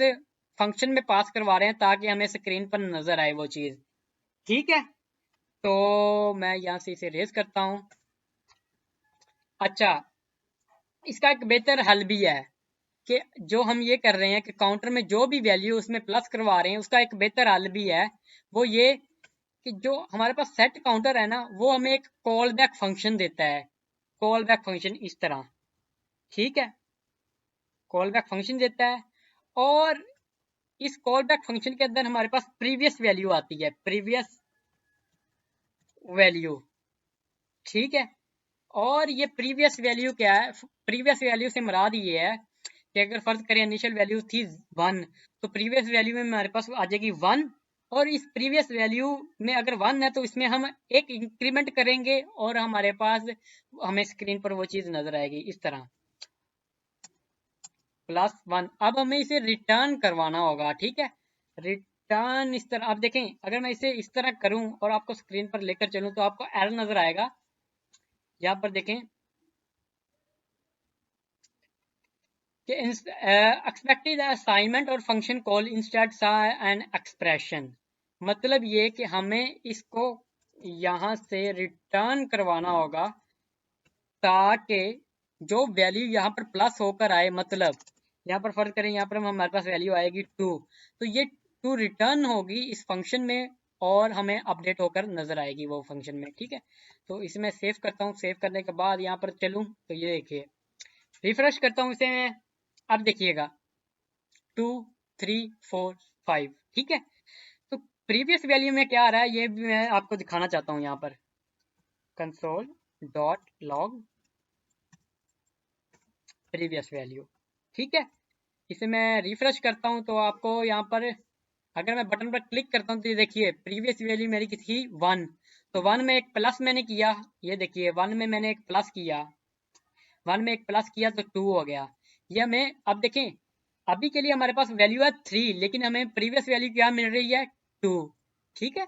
फंक्शन में पास करवा रहे हैं ताकि हमें स्क्रीन पर नजर आए वो चीज, ठीक है। तो मैं यहाँ से इसे रेज करता हूँ। अच्छा, इसका एक बेहतर हल भी है कि जो हम ये कर रहे हैं कि काउंटर में जो भी वैल्यू उसमें प्लस करवा रहे हैं, उसका एक बेहतर हल भी है। वो ये कि जो हमारे पास सेट काउंटर है ना, वो हमें एक कॉल बैक फंक्शन देता है, कॉल बैक फंक्शन इस तरह, ठीक है, कॉल बैक फंक्शन देता है। और इस कॉल बैक फंक्शन के अंदर हमारे पास प्रीवियस वैल्यू आती है, प्रीवियस वैल्यू, ठीक है। और ये प्रीवियस वैल्यू क्या है, प्रीवियस वैल्यू से मुराद ये है कि अगर फर्ज करें इनिशियल वैल्यू थी 1, तो प्रीवियस वैल्यू में हमारे पास आ जाएगी 1, और इस प्रीवियस वैल्यू में अगर 1 है तो इसमें हम एक इंक्रीमेंट करेंगे और हमारे पास हमें स्क्रीन पर वो चीज नजर आएगी इस तरह, +1। अब हमें इसे रिटर्न करवाना होगा, ठीक है। रिटर्न इस तरह, आप देखें अगर मैं इसे इस तरह करूं और आपको स्क्रीन पर लेकर चलूं तो आपको एरर नजर आएगा। यहाँ पर देखें कि एक्सपेक्टेड असाइनमेंट और फंक्शन कॉल इंस्टेड सा एन एक्सप्रेशन, मतलब ये कि हमें इसको यहाँ से रिटर्न करवाना होगा ताकि जो वैल्यू यहाँ पर प्लस होकर आए, मतलब यहाँ पर फर्ज करें, यहाँ पर हमारे पास वैल्यू आएगी 2, तो ये 2 रिटर्न होगी इस फंक्शन में और हमें अपडेट होकर नजर आएगी वो फंक्शन में, ठीक है। तो इसे मैं सेव करता हूँ, सेव करने के बाद यहाँ पर चलूँ तो ये देखिए, रिफ्रेश करता हूँ इसे मैं, अब देखिएगा 2 3 4 5, ठीक है। तो प्रीवियस वैल्यू में क्या आ रहा है ये भी मैं आपको दिखाना चाहता हूँ। यहाँ पर console dot log previous value, ठीक है। इसे मैं रिफ्रेश करता हूँ तो आपको यहाँ पर अगर मैं बटन पर क्लिक करता हूँ तो ये देखिए प्रीवियस वैल्यू मेरी कितनी थी 1, तो 1 में एक प्लस मैंने किया, ये देखिए 1 में मैंने एक प्लस किया, 1 में एक प्लस किया तो 2 हो गया। ये हमें अब देखें अभी के लिए हमारे पास वैल्यू है 3, लेकिन हमें प्रीवियस वैल्यू क्या मिल रही है 2, ठीक है।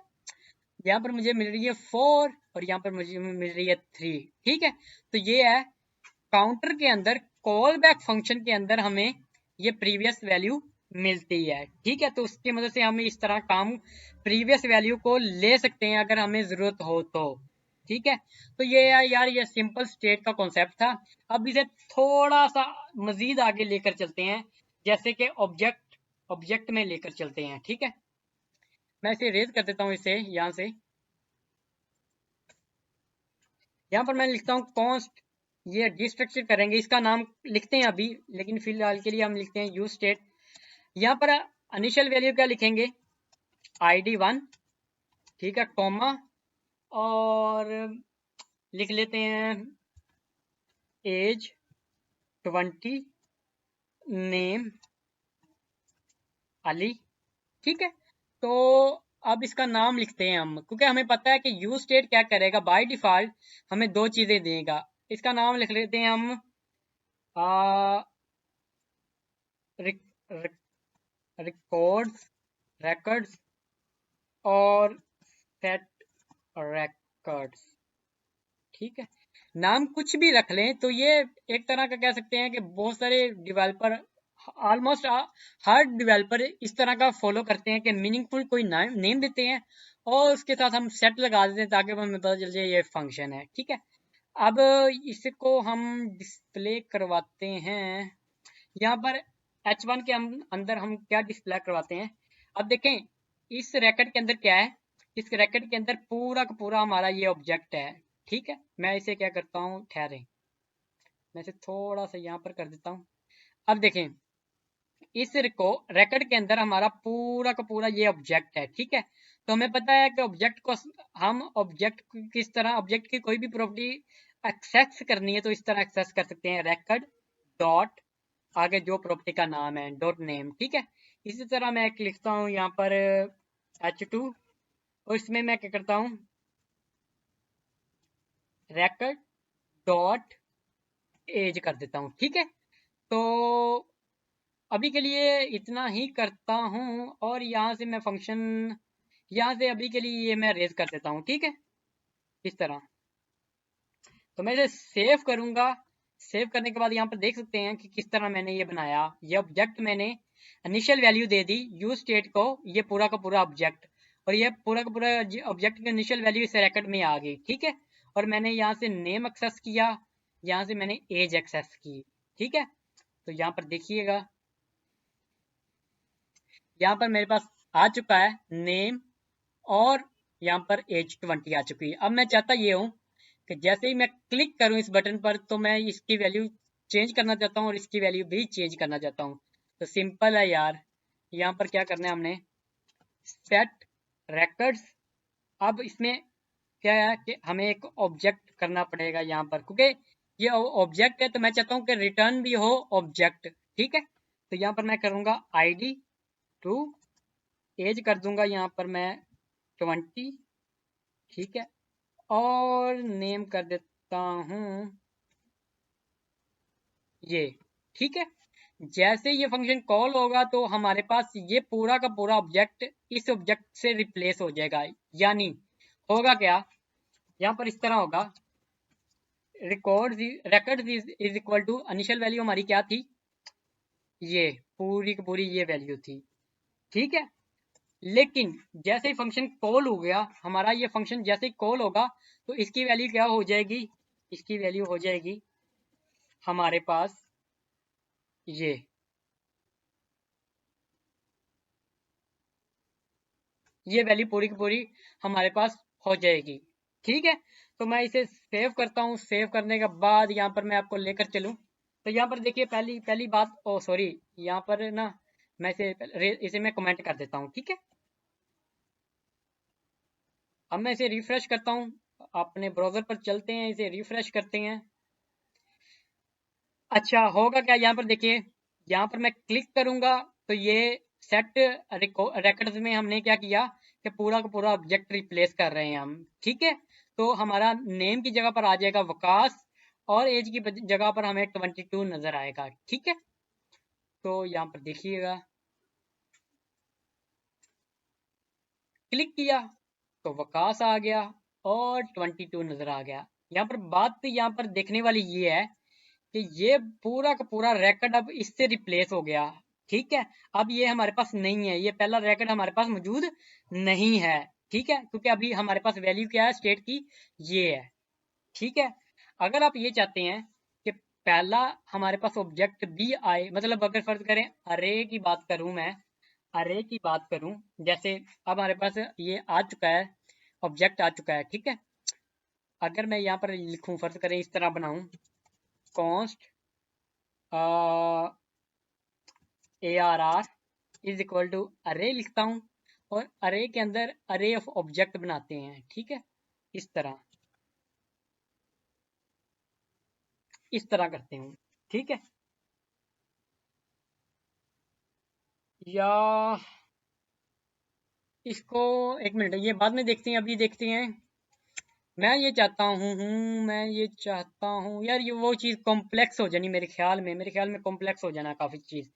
यहाँ पर मुझे मिल रही है 4 और यहाँ पर मुझे मिल रही है 3, ठीक है। तो ये है काउंटर के अंदर कॉल बैक फंक्शन के अंदर हमें ये प्रीवियस वैल्यू मिलती है, ठीक है। तो उसकी मदद से हम इस तरह काम प्रीवियस वैल्यू को ले सकते हैं अगर हमें जरूरत हो तो, ठीक है। तो ये यार ये सिंपल स्टेट का कॉन्सेप्ट था। अब इसे थोड़ा सा मजीद आगे लेकर चलते हैं, जैसे कि ऑब्जेक्ट में लेकर चलते हैं, ठीक है। मैं इसे रेज कर देता हूँ इसे यहाँ से, यहाँ पर मैं लिखता हूँ कॉन्स्ट, ये डिस्ट्रक्चर करेंगे, इसका नाम लिखते हैं अभी, लेकिन फिलहाल के लिए हम लिखते हैं यूज स्टेट। यहाँ पर इनिशियल वैल्यू क्या लिखेंगे, ID1, ठीक है, कॉमा, और लिख लेते हैं एज 20, नेम अली, ठीक है। तो अब इसका नाम लिखते हैं हम, क्योंकि हमें पता है कि यूज स्टेट क्या करेगा, बाय डिफॉल्ट हमें दो चीजें देगा। इसका नाम लिख लेते हैं हम रिकॉर्ड्स, records और सेट records, ठीक है। नाम कुछ भी रख लें तो ये एक तरह का कह सकते हैं कि बहुत सारे डेवलपर, ऑलमोस्ट हर डेवलपर इस तरह का फॉलो करते हैं कि मीनिंगफुल कोई नेम देते हैं और उसके साथ हम सेट लगा देते हैं ताकि हमें पता चल जाए ये फंक्शन है, ठीक है। अब इसको हम डिस्प्ले करवाते हैं यहाँ पर H1 के अंदर हम क्या डिस्प्ले करवाते हैं। अब देखें इस रैकेट के अंदर क्या है, इस रैकेट के अंदर पूरा का पूरा हमारा ये ऑब्जेक्ट है, ठीक है। मैं इसे क्या करता हूँ, ठहरे, मैं इसे थोड़ा सा यहाँ पर कर देता हूँ। अब देखें इस रैकेट के अंदर हमारा पूरा का पूरा ये ऑब्जेक्ट है, ठीक है। तो हमें पता है कि ऑब्जेक्ट को हम ऑब्जेक्ट किस तरह, ऑब्जेक्ट की कोई भी प्रॉपर्टी एक्सेस करनी है तो इस तरह एक्सेस कर सकते हैं, रैकेट डॉट आगे जो प्रॉपर्टी का नाम है डॉट नेम, ठीक है। इसी तरह मैं एक लिखता हूँ यहाँ पर H2 और इसमें मैं क्या करता हूँ, रैकेट डॉट एज कर देता हूँ, ठीक है। तो अभी के लिए इतना ही करता हूँ और यहाँ से मैं फंक्शन, यहाँ से अभी के लिए ये मैं रेज कर देता हूँ, ठीक है, इस तरह। तो मैं इसे सेव करूंगा, सेव करने के बाद यहाँ पर देख सकते हैं कि किस तरह मैंने ये बनाया। ये ऑब्जेक्ट मैंने इनिशियल वैल्यू दे दी यूज स्टेट को, ये पूरा का पूरा ऑब्जेक्ट, और ये पूरा का पूरा ऑब्जेक्ट की इनिशियल वैल्यू इस रैकेट में आ गई, ठीक है। और मैंने यहाँ से नेम एक्सेस किया, यहाँ से मैंने एज एक्सेस की, ठीक है। तो यहाँ पर देखिएगा, यहाँ पर मेरे पास आ चुका है नेम और यहाँ पर एज 20 आ चुकी है। अब मैं चाहता ये हूँ कि जैसे ही मैं क्लिक करूँ इस बटन पर तो मैं इसकी वैल्यू चेंज करना चाहता हूँ और इसकी वैल्यू भी चेंज करना चाहता हूँ। तो सिंपल है यार, यहाँ पर क्या करना है हमने, सेट records। अब इसमें क्या है कि हमें एक ऑब्जेक्ट करना पड़ेगा यहाँ पर, क्योंकि ये ऑब्जेक्ट है तो मैं चाहता हूँ कि रिटर्न भी हो ऑब्जेक्ट, ठीक है। तो यहाँ पर मैं करूँगा ID2, एज कर दूंगा यहाँ पर मैं 20, ठीक है, और नेम कर देता हूँ ये, ठीक है। जैसे ये फंक्शन कॉल होगा तो हमारे पास ये पूरा का पूरा ऑब्जेक्ट इस ऑब्जेक्ट से रिप्लेस हो जाएगा, यानी होगा क्या, यहाँ पर इस तरह होगा, records is equal to initial value हमारी क्या थी, ये पूरी की पूरी ये वैल्यू थी, ठीक है। लेकिन जैसे ही फंक्शन कॉल हो गया हमारा, ये फंक्शन जैसे ही कॉल होगा तो इसकी वैल्यू क्या हो जाएगी, इसकी वैल्यू हो जाएगी हमारे पास ये वैल्यू पूरी की पूरी हमारे पास हो जाएगी, ठीक है। तो मैं इसे सेव करता हूँ, सेव करने के बाद यहाँ पर मैं आपको लेकर चलूँ तो यहाँ पर देखिए पहली पहली बात, ओ सॉरी, यहाँ पर ना मैं इसे मैं कमेंट कर देता हूँ, ठीक है। अब मैं इसे रिफ्रेश करता हूँ, अपने ब्राउजर पर चलते हैं, इसे रिफ्रेश करते हैं। अच्छा होगा क्या, यहाँ पर देखिए, यहाँ पर मैं क्लिक करूंगा तो ये सेट records में हमने क्या किया कि पूरा का पूरा ऑब्जेक्ट रिप्लेस कर रहे हैं हम, ठीक है। तो हमारा नेम की जगह पर आ जाएगा वकास और एज की जगह पर हमें 22 नजर आएगा, ठीक है। तो यहाँ पर देखिएगा, क्लिक किया तो वकास आ गया और 22 नजर आ गया। यहाँ पर बात यहाँ पर देखने वाली ये है कि ये पूरा का पूरा रैकेट अब इससे रिप्लेस हो गया, ठीक है। अब ये हमारे पास नहीं है, ये पहला रैकेट हमारे पास मौजूद नहीं है, ठीक है, क्योंकि अभी हमारे पास वैल्यू क्या है स्टेट की, ये है, ठीक है। अगर आप ये चाहते हैं कि पहला हमारे पास ऑब्जेक्ट भी आए, मतलब अगर फर्ज करें अरे की बात करूं मैं, अरे की बात करूं, जैसे अब हमारे पास ये आ चुका है, ऑब्जेक्ट आ चुका है, ठीक है। अगर मैं यहाँ पर लिखूं, फर्ज करें इस तरह बनाऊं, const ARR is equal to array लिखता हूँ, और अरे के अंदर अरे ऑफ ऑब्जेक्ट बनाते हैं। ठीक है, इस तरह करते हूँ। ठीक है, या इसको एक मिनट, ये बाद में देखते हैं, अभी देखते हैं। मैं ये चाहता हूँ यार, ये वो चीज़ कॉम्प्लेक्स हो जानी मेरे ख्याल में कॉम्प्लेक्स हो जाना काफ़ी चीज़।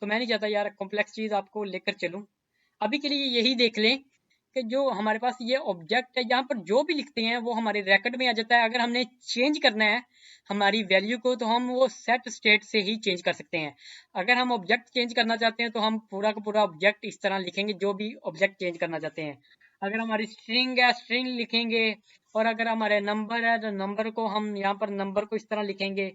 तो मैं नहीं चाहता यार कॉम्प्लेक्स चीज़ आपको लेकर चलूँ। अभी के लिए यही देख लें कि जो हमारे पास ये ऑब्जेक्ट है, यहाँ पर जो भी लिखते हैं वो हमारे रैकेट में आ जाता है। अगर हमने चेंज करना है हमारी वैल्यू को, तो हम वो सेट स्टेट से ही चेंज कर सकते हैं। अगर हम ऑब्जेक्ट चेंज करना चाहते हैं तो हम पूरा का पूरा ऑब्जेक्ट इस तरह लिखेंगे, जो भी ऑब्जेक्ट चेंज करना चाहते हैं। अगर हमारी स्ट्रिंग है, स्ट्रिंग लिखेंगे। और अगर हमारे नंबर है तो नंबर को हम यहाँ पर नंबर को इस तरह लिखेंगे।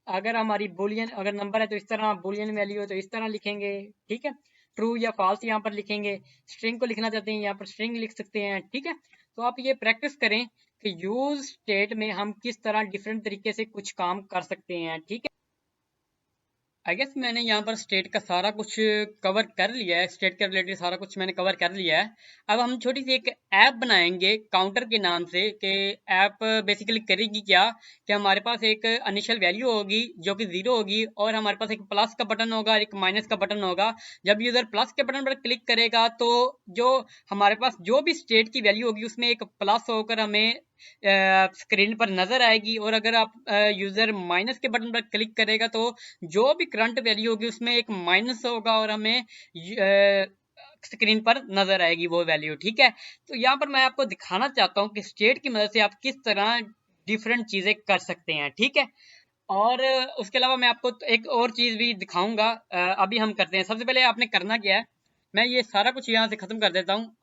अगर हमारी बुलियन, अगर नंबर है तो इस तरह, बुलियन वैल्यू है तो इस तरह लिखेंगे। ठीक है, ट्रू या फॉल्स यहाँ पर लिखेंगे। स्ट्रिंग को लिखना चाहते हैं यहाँ पर स्ट्रिंग लिख सकते हैं। ठीक है, तो आप ये प्रैक्टिस करें कि यूज स्टेट में हम किस तरह डिफरेंट तरीके से कुछ काम कर सकते हैं। ठीक है, आई गेस मैंने यहाँ पर स्टेट का सारा कुछ कवर कर लिया है, स्टेट के रिलेटेड सारा कुछ मैंने कवर कर लिया है। अब हम छोटी सी एक ऐप बनाएंगे काउंटर के नाम से, कि ऐप बेसिकली करेगी क्या, कि हमारे पास एक इनिशियल वैल्यू होगी जो कि 0 होगी, और हमारे पास एक प्लस का बटन होगा, एक माइनस का बटन होगा। जब यूजर प्लस के बटन पर क्लिक करेगा तो जो हमारे पास जो भी स्टेट की वैल्यू होगी उसमें एक प्लस होकर हमें स्क्रीन पर नजर आएगी। और अगर आप यूजर माइनस के बटन पर क्लिक करेगा तो जो भी करंट वैल्यू होगी उसमें एक माइनस होगा और हमें स्क्रीन पर नजर आएगी वो वैल्यू। ठीक है, तो यहाँ पर मैं आपको दिखाना चाहता हूँ कि स्टेट की मदद से आप किस तरह डिफरेंट चीजें कर सकते हैं। ठीक है, और उसके अलावा मैं आपको एक और चीज भी दिखाऊंगा। अभी हम करते हैं, सबसे पहले आपने करना क्या है, मैं ये सारा कुछ यहाँ से खत्म कर देता हूँ।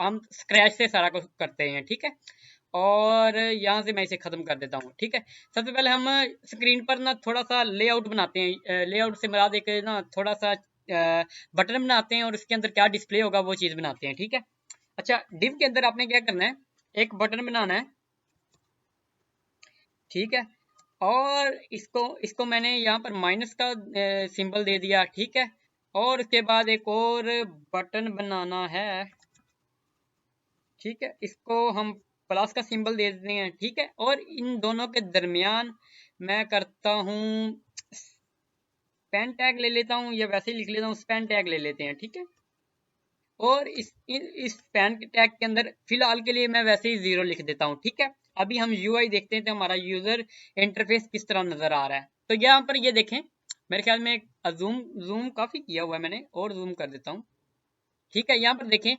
हम स्क्रैच से सारा कुछ करते हैं। ठीक है, और यहाँ से मैं इसे खत्म कर देता हूँ। ठीक है, सबसे पहले हम स्क्रीन पर ना थोड़ा सा लेआउट बनाते हैं। लेआउट से मुराद एक ना थोड़ा सा बटन बनाते हैं, और उसके अंदर क्या डिस्प्ले होगा वो चीज बनाते हैं। ठीक है, अच्छा, डिव के अंदर आपने क्या करना है, एक बटन बनाना है। ठीक है, और इसको इसको मैंने यहाँ पर माइनस का सिंबल दे दिया। ठीक है, और उसके बाद एक और बटन बनाना है। ठीक है, इसको हम प्लस का सिंबल दे देते हैं। ठीक है, और इन दोनों के दरमियान मैं करता हूँ स्पैन टैग ले लेता हूँ, या वैसे ही लिख लेता हूँ, स्पैन टैग ले लेते हैं। ठीक है, और इस स्पैन टैग के अंदर फिलहाल के लिए मैं वैसे ही 0 लिख देता हूँ। ठीक है, अभी हम यूआई देखते हैं तो हमारा यूजर इंटरफेस किस तरह नजर आ रहा है। तो यहाँ पर ये देखें, मेरे ख्याल में जूम जूम काफी किया हुआ है मैंने, और जूम कर देता हूँ। ठीक है, यहाँ पर देखें,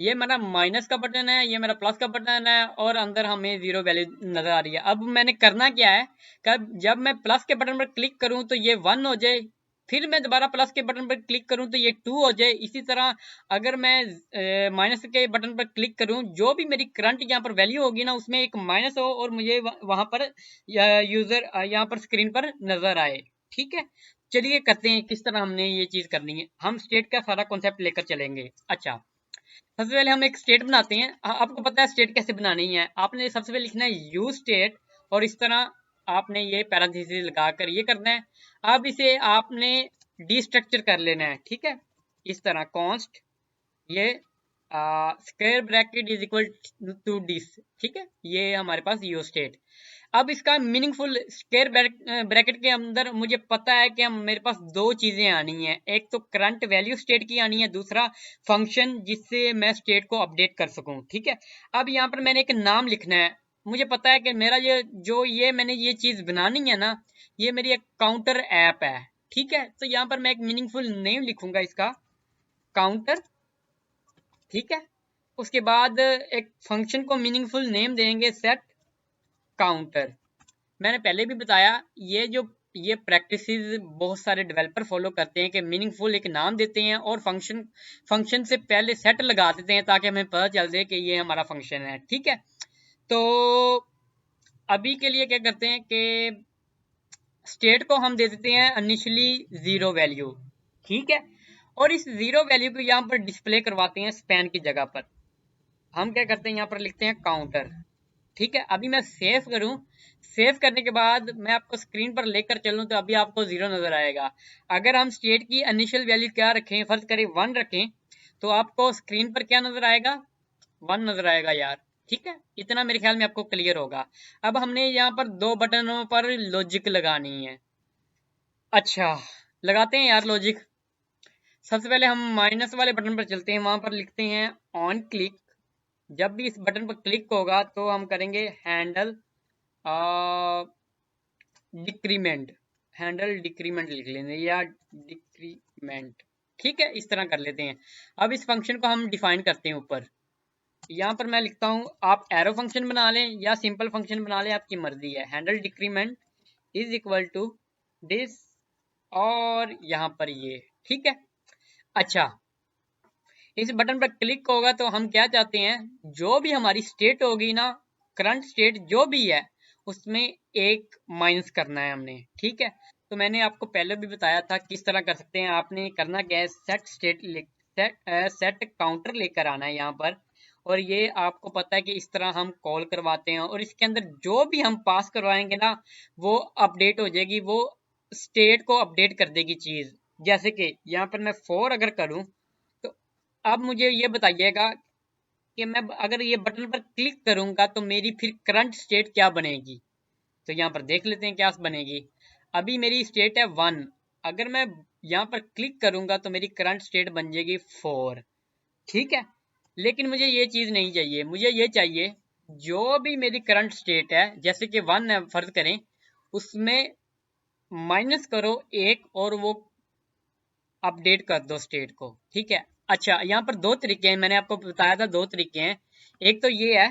ये मेरा माइनस का बटन है, ये मेरा प्लस का बटन है, और अंदर हमें 0 वैल्यू नजर आ रही है। अब मैंने करना क्या है, जब मैं प्लस के बटन पर क्लिक करूं तो ये 1 हो जाए, फिर मैं दोबारा प्लस के बटन पर क्लिक करूं तो ये 2 हो जाए। इसी तरह अगर मैं माइनस के बटन पर क्लिक करूं, जो भी मेरी करंट यहाँ पर वैल्यू होगी ना उसमें एक माइनस हो, और मुझे वहां पर यूजर यहाँ पर स्क्रीन पर नजर आए। ठीक है, चलिए करते हैं किस तरह हमने ये चीज करनी है। हम स्टेट का सारा कॉन्सेप्ट लेकर चलेंगे। अच्छा, सबसे पहले हम एक स्टेट बनाते हैं। आपको पता है स्टेट कैसे बनानी है, आपने सबसे पहले लिखना है यूज स्टेट, और इस तरह आपने ये पैरेंथेसिस लगाकर ये करना है। अब इसे आपने डिस्ट्रक्चर कर लेना है। ठीक है, इस तरह कॉन्स्ट ये square bracket is equal to this. ठीक है, ये हमारे पास यूज स्टेट। अब इसका मीनिंगफुल स्क्वायर ब्रैकेट के अंदर मुझे पता है कि मेरे पास दो चीजें आनी है, एक तो करंट वैल्यू स्टेट की आनी है, दूसरा फंक्शन जिससे मैं स्टेट को अपडेट कर सकूं। ठीक है, अब यहाँ पर मैंने एक नाम लिखना है। मुझे पता है कि मेरा ये मैंने ये चीज बनानी है ना, ये मेरी एक काउंटर ऐप है। ठीक है, तो यहाँ पर मैं एक मीनिंगफुल नेम लिखूंगा इसका, काउंटर। ठीक है, उसके बाद एक फंक्शन को मीनिंगफुल नेम देंगे, सेट काउंटर। मैंने पहले भी बताया, ये प्रैक्टिसेस बहुत सारे डेवलपर फॉलो करते हैं कि मीनिंगफुल एक नाम देते हैं और फंक्शन से पहले सेट लगा देते हैं, ताकि हमें पता चल जाए कि ये हमारा फंक्शन है। ठीक है, तो अभी के लिए क्या करते हैं कि स्टेट को हम दे देते हैं इनिशियली 0 वैल्यू। ठीक है, और इस 0 वैल्यू को यहाँ पर डिस्प्ले करवाते हैं स्पैन की जगह पर। हम क्या करते हैं, यहाँ पर लिखते हैं काउंटर। ठीक है, अभी मैं सेव करूं, सेव करने के बाद मैं आपको स्क्रीन पर लेकर चलूं तो अभी आपको 0 नजर आएगा। अगर हम स्टेट की इनिशियल वैल्यू क्या रखें, फर्ज करें 1 रखें, तो आपको स्क्रीन पर क्या नजर आएगा, 1 नजर आएगा यार। ठीक है, इतना मेरे ख्याल में आपको क्लियर होगा। अब हमने यहाँ पर दो बटनों पर लॉजिक लगानी है। अच्छा, लगाते हैं यार लॉजिक। सबसे पहले हम माइनस वाले बटन पर चलते हैं, वहां पर लिखते हैं ऑन क्लिक। जब भी इस बटन पर क्लिक होगा तो हम करेंगे हैंडल डिक्रीमेंट, हैंडल डिक्रीमेंट लिख लेंगे या डिक्रीमेंट। ठीक है, इस तरह कर लेते हैं। अब इस फंक्शन को हम डिफाइन करते हैं ऊपर। यहाँ पर मैं लिखता हूँ, आप एरो फंक्शन बना लें या सिंपल फंक्शन बना लें, आपकी मर्जी है। Handle decrement is equal to this, और यहाँ पर ये। ठीक है, अच्छा, इस बटन पर क्लिक होगा तो हम क्या चाहते हैं, जो भी हमारी स्टेट होगी ना, करंट स्टेट जो भी है, उसमें एक माइनस करना है हमने। ठीक है, तो मैंने आपको पहले भी बताया था किस तरह कर सकते हैं। आपने करना क्या है, सेट स्टेट सेट काउंटर लेकर आना है यहाँ पर, और ये आपको पता है कि इस तरह हम कॉल करवाते हैं, और इसके अंदर जो भी हम पास करवाएंगे ना, वो अपडेट हो जाएगी, वो स्टेट को अपडेट कर देगी चीज। जैसे कि यहाँ पर मैं 4 अगर करूं, तो अब मुझे ये बताइएगा कि मैं अगर ये बटन पर क्लिक करूंगा तो मेरी फिर करंट स्टेट क्या बनेगी। तो यहाँ पर देख लेते हैं क्या बनेगी। अभी मेरी स्टेट है 1, अगर मैं यहाँ पर क्लिक करूंगा तो मेरी करंट स्टेट बन जाएगी 4। ठीक है, लेकिन मुझे ये चीज नहीं चाहिए, मुझे ये चाहिए जो भी मेरी करंट स्टेट है, जैसे कि 1 है फर्ज करें, उसमें माइनस करो 1 और वो अपडेट कर दो स्टेट को। ठीक है, अच्छा, यहाँ पर दो तरीके हैं, मैंने आपको बताया था दो तरीके हैं। एक तो ये है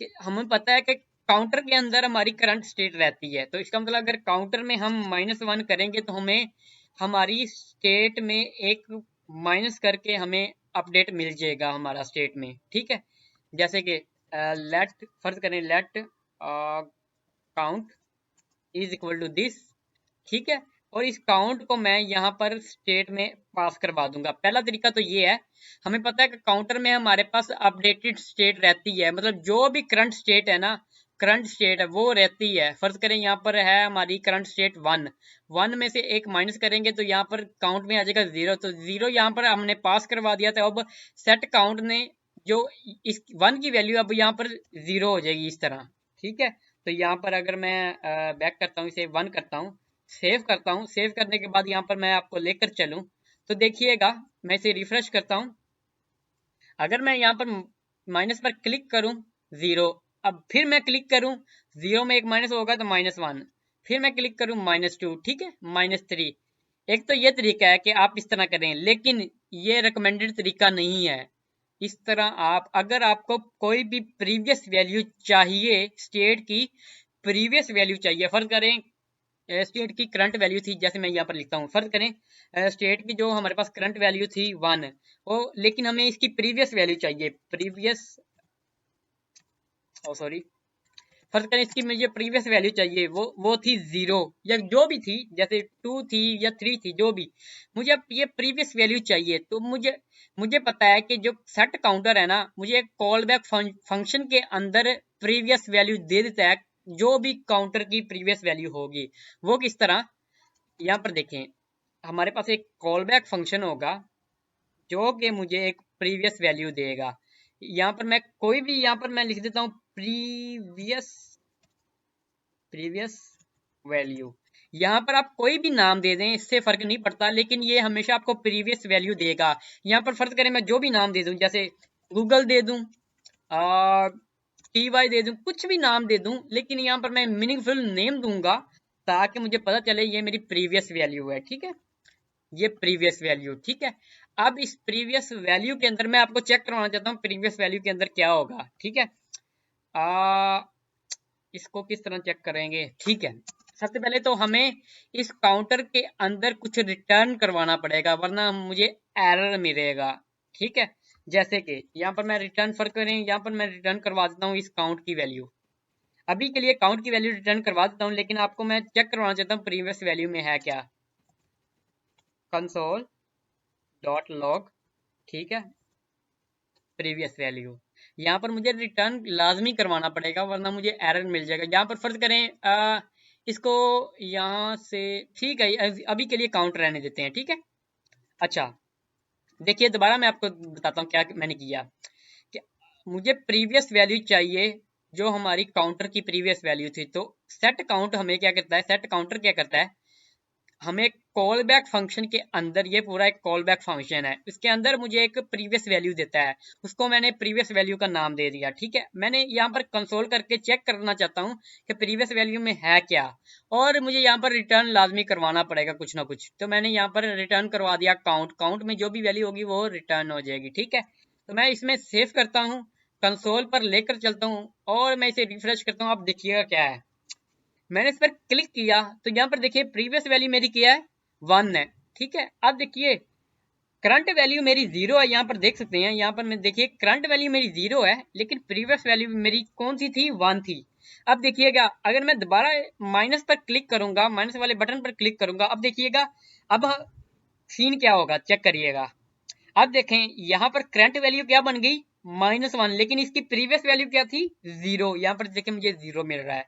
कि हमें पता है कि काउंटर के अंदर हमारी करंट स्टेट रहती है, तो इसका मतलब अगर काउंटर में हम -1 करेंगे तो हमें हमारी स्टेट में एक माइनस करके हमें अपडेट मिल जाएगा हमारा स्टेट में। ठीक है, जैसे कि लेट फर्ज करें, let count is equal to this. ठीक है, और इस काउंट को मैं यहाँ पर स्टेट में पास करवा दूंगा। पहला तरीका तो ये है, हमें पता है कि काउंटर में हमारे पास अपडेटेड स्टेट रहती है, मतलब जो भी करंट स्टेट है ना, करंट स्टेट है वो रहती है। फर्ज करें यहाँ पर है हमारी करंट स्टेट 1 में से एक माइनस करेंगे तो यहाँ पर काउंट में आ जाएगा 0, तो 0 यहाँ पर हमने पास करवा दिया था। अब सेट काउंट ने जो इस 1 की वैल्यू अब यहाँ पर 0 हो जाएगी इस तरह। ठीक है, तो यहाँ पर अगर मैं बैक करता हूँ, इसे 1 करता हूँ, सेव करता हूँ, सेव करने के बाद यहाँ पर मैं आपको लेकर चलूं तो देखिएगा, मैं इसे रिफ्रेश करता हूँ। अगर मैं यहाँ पर माइनस पर क्लिक करूं, 0, अब फिर मैं क्लिक करूं, 0 में एक माइनस होगा तो -1, फिर मैं क्लिक करूं -2, ठीक है, -3। एक तो ये तरीका है कि आप इस तरह करें, लेकिन ये रिकमेंडेड तरीका नहीं है। इस तरह आप, अगर आपको कोई भी प्रीवियस वैल्यू चाहिए, स्टेट की प्रीवियस वैल्यू चाहिए, फर्ज करें स्टेट की करंट वैल्यू थी, जैसे मैं यहाँ पर लिखता हूँ, फर्ज करें स्टेट की जो हमारे पास करंट वैल्यू थी 1, वो, लेकिन हमें इसकी प्रीवियस वैल्यू चाहिए, प्रीवियस, ओ सॉरी, फर्ज करें इसकी मुझे प्रीवियस वैल्यू चाहिए, वो थी 0 या जो भी थी, जैसे 2 थी या 3 थी, जो भी, मुझे अब ये प्रीवियस वैल्यू चाहिए। तो मुझे पता है कि जो सेट काउंटर है ना, मुझे एक कॉल बैक फंक्शन के अंदर प्रीवियस वैल्यू दे देता है, जो भी काउंटर की प्रीवियस वैल्यू होगी। वो किस तरह, यहाँ पर देखें, हमारे पास एक कॉल बैक फंक्शन होगा जो कि मुझे एक प्रीवियस वैल्यू देगा। यहाँ पर मैं कोई भी, यहाँ पर मैं लिख देता हूँ प्रीवियस प्रीवियस वैल्यू। यहाँ पर आप कोई भी नाम दे दें, इससे फर्क नहीं पड़ता, लेकिन ये हमेशा आपको प्रीवियस वैल्यू देगा। यहाँ पर फर्ज करें मैं जो भी नाम दे दूं, जैसे गूगल दे दूं, TY दे दूं, कुछ भी नाम दे दूं, लेकिन यहाँ पर मैं मीनिंगफुल नेम दूंगा ताकि मुझे पता चले ये मेरी प्रीवियस वैल्यू है। ठीक है, ये प्रीवियस वैल्यू। ठीक है, अब इस प्रीवियस वैल्यू के अंदर मैं आपको चेक करवाना चाहता हूँ प्रीवियस वैल्यू के अंदर क्या होगा। ठीक है, इसको किस तरह चेक करेंगे। ठीक है, सबसे पहले तो हमें इस काउंटर के अंदर कुछ रिटर्न करवाना पड़ेगा, वरना मुझे एरर मिलेगा। ठीक है, जैसे कि यहाँ पर मैं रिटर्न फर्क करें, यहाँ पर मैं रिटर्न करवा देता हूँ इस काउंट की वैल्यू। अभी के लिए काउंट की वैल्यू रिटर्न करवा देता हूँ, लेकिन आपको मैं चेक करवाना चाहता हूँ प्रीवियस वैल्यू में है क्या। कंसोल डॉट लॉग, ठीक है, प्रीवियस वैल्यू। यहाँ पर मुझे रिटर्न लाजमी करवाना पड़ेगा वरना मुझे एरर मिल जाएगा। यहाँ पर फर्ज करें इसको यहाँ से, ठीक है, अभी के लिए काउंट रहने देते हैं, ठीक है। अच्छा देखिए दोबारा मैं आपको बताता हूँ क्या मैंने किया कि मुझे प्रीवियस वैल्यू चाहिए जो हमारी काउंटर की प्रीवियस वैल्यू थी। तो सेट काउंट हमें क्या करता है, सेट काउंटर क्या करता है, हमें कॉल बैक फंक्शन के अंदर, ये पूरा एक कॉल बैक फंक्शन है, इसके अंदर मुझे एक प्रीवियस वैल्यू देता है, उसको मैंने प्रीवियस वैल्यू का नाम दे दिया, ठीक है। मैंने यहाँ पर कंसोल करके चेक करना चाहता हूँ कि प्रीवियस वैल्यू में है क्या, और मुझे यहाँ पर रिटर्न लाजमी करवाना पड़ेगा कुछ ना कुछ। तो मैंने यहाँ पर रिटर्न करवा दिया काउंट, काउंट में जो भी वैल्यू होगी वो रिटर्न हो जाएगी, ठीक है। तो मैं इसमें सेव करता हूँ, कंसोल पर लेकर चलता हूँ और मैं इसे रिफ्रेश करता हूँ। आप देखिएगा क्या है, मैंने इस पर क्लिक किया तो यहाँ पर देखिए प्रीवियस वैल्यू मेरी क्या है, 1 है, ठीक है। अब देखिए करंट वैल्यू मेरी 0 है, यहाँ पर देख सकते हैं, यहाँ पर मैं देखिए करंट वैल्यू मेरी 0 है लेकिन प्रीवियस वैल्यू मेरी कौन सी थी, 1 थी। अब देखिएगा अगर मैं दोबारा माइनस पर क्लिक करूंगा, माइनस वाले बटन पर क्लिक करूंगा, अब देखिएगा अब सीन क्या होगा, चेक करिएगा। अब देखें यहाँ पर करंट वैल्यू क्या बन गई, -1, लेकिन इसकी प्रीवियस वैल्यू क्या थी, 0। यहाँ पर देखिए मुझे 0 मिल रहा है,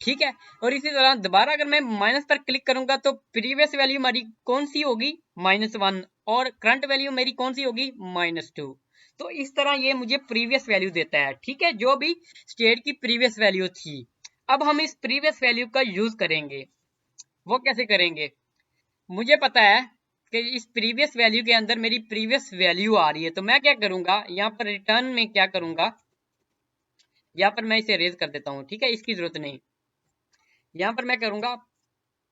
ठीक है। और इसी तरह दोबारा अगर मैं माइनस पर क्लिक करूंगा तो प्रीवियस वैल्यू हमारी कौन सी होगी, -1, और करंट वैल्यू मेरी कौन सी होगी, -2। तो इस तरह ये मुझे प्रीवियस वैल्यू देता है, ठीक है, जो भी स्टेट की प्रीवियस वैल्यू थी। अब हम इस प्रीवियस वैल्यू का यूज करेंगे, वो कैसे करेंगे, मुझे पता है कि इस प्रीवियस वैल्यू के अंदर मेरी प्रीवियस वैल्यू आ रही है। तो मैं क्या करूंगा, यहाँ पर रिटर्न में क्या करूंगा, यहाँ पर मैं इसे रेज कर देता हूँ, ठीक है, इसकी जरूरत नहीं। यहाँ पर मैं करूंगा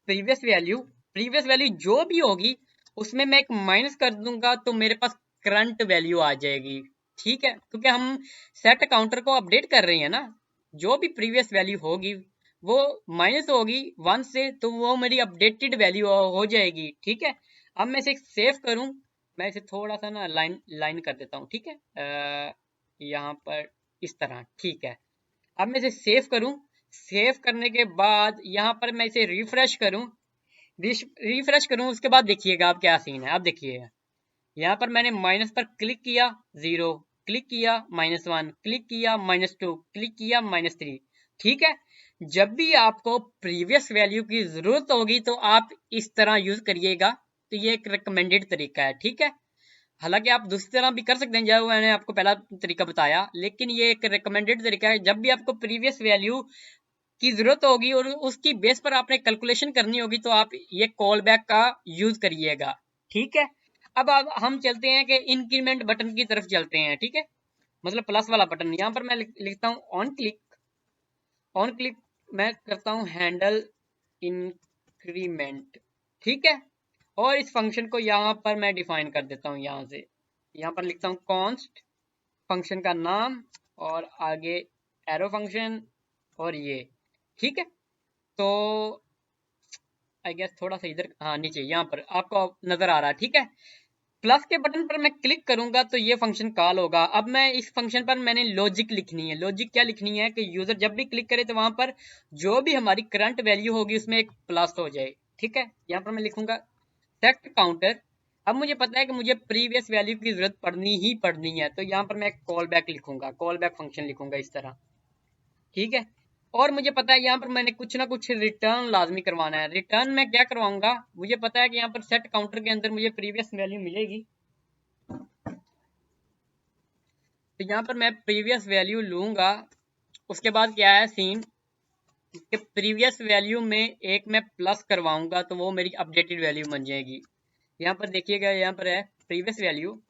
प्रीवियस वैल्यू जो भी होगी उसमें मैं एक माइनस कर दूंगा तो मेरे पास करंट वैल्यू आ जाएगी, ठीक है, क्योंकि हम सेट काउंटर को अपडेट कर रहे हैं ना। जो भी प्रीवियस वैल्यू होगी वो माइनस होगी 1 से, तो वो मेरी अपडेटेड वैल्यू हो जाएगी, ठीक है। अब मैं इसे सेव करूं, मैं इसे थोड़ा सा ना लाइन लाइन कर देता हूँ, ठीक है, यहाँ पर इस तरह, ठीक है। अब मैं इसे सेव करूं, सेव करने के बाद यहाँ पर मैं इसे रिफ्रेश करूं, रिफ्रेश करूं, उसके बाद देखिएगा अब क्या सीन है। अब देखिएगा यहाँ पर मैंने माइनस पर क्लिक किया, 0, क्लिक किया -1, क्लिक किया -2, क्लिक किया -3, ठीक है। जब भी आपको प्रीवियस वैल्यू की जरूरत होगी तो आप इस तरह यूज करिएगा। तो ये एक रिकमेंडेड तरीका है, ठीक है। हालांकि आप दूसरी तरह भी कर सकते हैं जो मैंने आपको पहला तरीका बताया, लेकिन ये एक रिकमेंडेड तरीका है। जब भी आपको प्रीवियस वैल्यू की जरूरत होगी और उसकी बेस पर आपने कैलकुलेशन करनी होगी तो आप ये कॉल बैक का यूज करिएगा, ठीक है। अब हम चलते हैं कि इंक्रीमेंट बटन की तरफ चलते हैं, ठीक है, मतलब प्लस वाला बटन। यहाँ पर मैं लिखता हूँ ऑन क्लिक, ऑन क्लिक मैं करता हूँ हैंडल इंक्रीमेंट, ठीक है। और इस फंक्शन को यहाँ पर मैं डिफाइन कर देता हूँ, यहाँ से यहाँ पर लिखता हूँ कॉन्स्ट, फंक्शन का नाम और आगे एरो फंक्शन और ये, ठीक है। तो आई गेस थोड़ा सा इधर, हाँ नीचे यहाँ पर आपको नजर आ रहा है, ठीक है। प्लस के बटन पर मैं क्लिक करूंगा तो ये फंक्शन कॉल होगा। अब मैं इस फंक्शन पर मैंने लॉजिक लिखनी है। लॉजिक क्या लिखनी है कि यूजर जब भी क्लिक करे तो वहां पर जो भी हमारी करंट वैल्यू होगी उसमें एक प्लस हो जाए, ठीक है। यहाँ पर मैं लिखूंगा सेट काउंटर। अब मुझे पता है कि मुझे प्रीवियस वैल्यू की जरूरत पड़नी ही पड़नी है, तो यहाँ पर मैं कॉल बैक लिखूंगा, कॉल बैक फंक्शन लिखूंगा इस तरह, ठीक है। और मुझे पता है यहाँ पर मैंने कुछ ना कुछ रिटर्न लाजमी करवाना है। रिटर्न में क्या करवाऊंगा, मुझे पता है कि यहाँ पर सेट काउंटर के अंदर मुझे प्रीवियस वैल्यू मिलेगी, तो यहाँ पर मैं प्रीवियस वैल्यू लूंगा। उसके बाद क्या है सीन कि प्रीवियस वैल्यू में एक मैं प्लस करवाऊंगा तो वो मेरी अपडेटेड वैल्यू बन जाएगी। यहाँ पर देखिएगा, यहाँ पर है प्रीवियस वैल्यू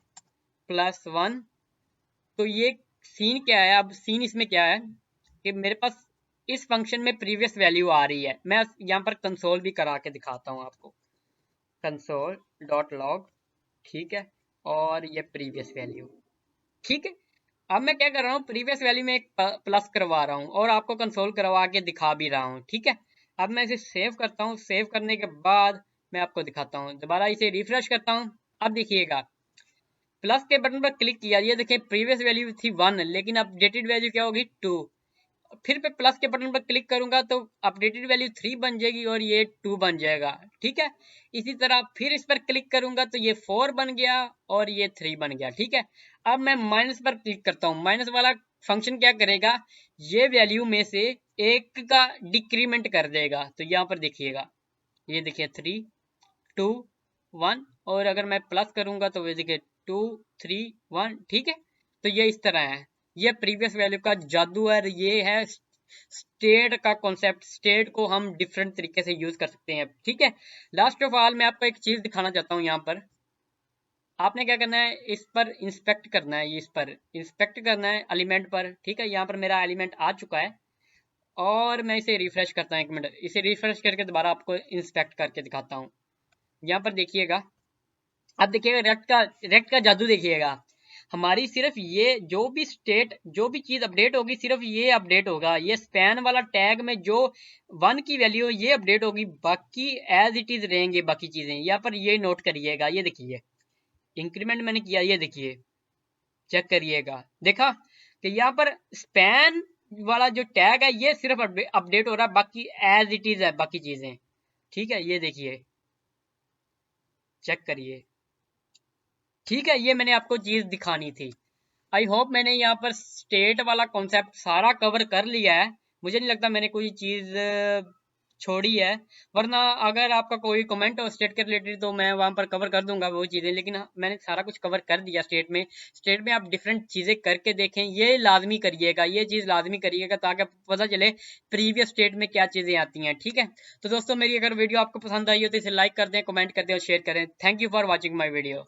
+1। तो ये सीन क्या है, अब सीन इसमें क्या है कि मेरे पास इस फंक्शन में प्रीवियस वैल्यू आ रही है। मैं यहाँ पर कंसोल भी करा के दिखाता हूँ आपको, console.log, ठीक है, और ये प्रीवियस वैल्यू, ठीक है। अब मैं क्या कर रहा हूँ, प्रीवियस वैल्यू में एक प्लस करवा रहा हूँ और आपको कंसोल करवा के दिखा भी रहा हूँ, ठीक है। अब मैं इसे सेव करता हूँ, सेव करने के बाद मैं आपको दिखाता हूँ, दोबारा इसे रिफ्रेश करता हूँ। अब देखिएगा प्लस के बटन पर क्लिक किया, ये देखिए प्रीवियस वैल्यू थी 1 लेकिन अपडेटेड वैल्यू क्या होगी 2। फिर पे प्लस के बटन पर क्लिक करूंगा तो अपडेटेड वैल्यू 3 बन जाएगी और ये 2 बन जाएगा। ठीक है, इसी तरह फिर इस पर क्लिक करूंगा तो ये 4 बन गया और ये 3 बन गया। ठीक है, अब मैं माइनस पर क्लिक करता हूँ। माइनस वाला फंक्शन क्या करेगा, ये वैल्यू में से एक का डिक्रीमेंट कर देगा। तो यहाँ पर देखिएगा, ये देखिए 3 2 1, और अगर मैं प्लस करूंगा तो ये देखिए 2 3 1। ठीक है, तो ये इस तरह है, ये प्रीवियस वैल्यू का जादू है। ये है स्टेट का कॉन्सेप्ट। स्टेट को हम डिफरेंट तरीके से यूज कर सकते हैं। ठीक है, लास्ट ऑफ ऑल मैं आपको एक चीज दिखाना चाहता हूँ। यहाँ पर आपने क्या करना है, इस पर इंस्पेक्ट करना है, इस पर इंस्पेक्ट करना है एलिमेंट पर। ठीक है, यहाँ पर मेरा एलिमेंट आ चुका है और मैं इसे रिफ्रेश करता हूँ। 1 मिनट, इसे रिफ्रेश करके दोबारा आपको इंस्पेक्ट करके दिखाता हूँ। यहाँ पर देखिएगा, अब देखिएगा रेक्ट का जादू देखिएगा। हमारी सिर्फ ये जो भी स्टेट, जो भी चीज अपडेट होगी, सिर्फ ये अपडेट होगा। ये स्पैन वाला टैग में जो 1 की वैल्यू ये अपडेट होगी, बाकी एज इट इज रहेंगे बाकी चीजें। यहाँ पर ये नोट करिएगा, ये देखिए इंक्रीमेंट मैंने किया, ये देखिए चेक करिएगा, देखा कि यहाँ पर स्पैन वाला जो टैग है ये सिर्फ अपडेट हो रहा है, बाकी एज इट इज है बाकी चीजें। ठीक है, ये देखिए चेक करिए। ठीक है, ये मैंने आपको चीज दिखानी थी। आई होप मैंने यहाँ पर स्टेट वाला कॉन्सेप्ट सारा कवर कर लिया है। मुझे नहीं लगता मैंने कोई चीज छोड़ी है, वरना अगर आपका कोई कमेंट हो स्टेट के रिलेटेड तो मैं वहां पर कवर कर दूंगा वो चीजें। लेकिन मैंने सारा कुछ कवर कर दिया स्टेट में। स्टेट में आप डिफरेंट चीजें करके देखें, ये लाजमी करिएगा, ये चीज लाजमी करिएगा ताकि पता चले प्रीवियस स्टेट में क्या चीजें आती हैं। ठीक है, तो दोस्तों मेरी अगर वीडियो आपको पसंद आई हो तो इसे लाइक कर दें, कमेंट कर दें और शेयर करें। Thank you for watching my video.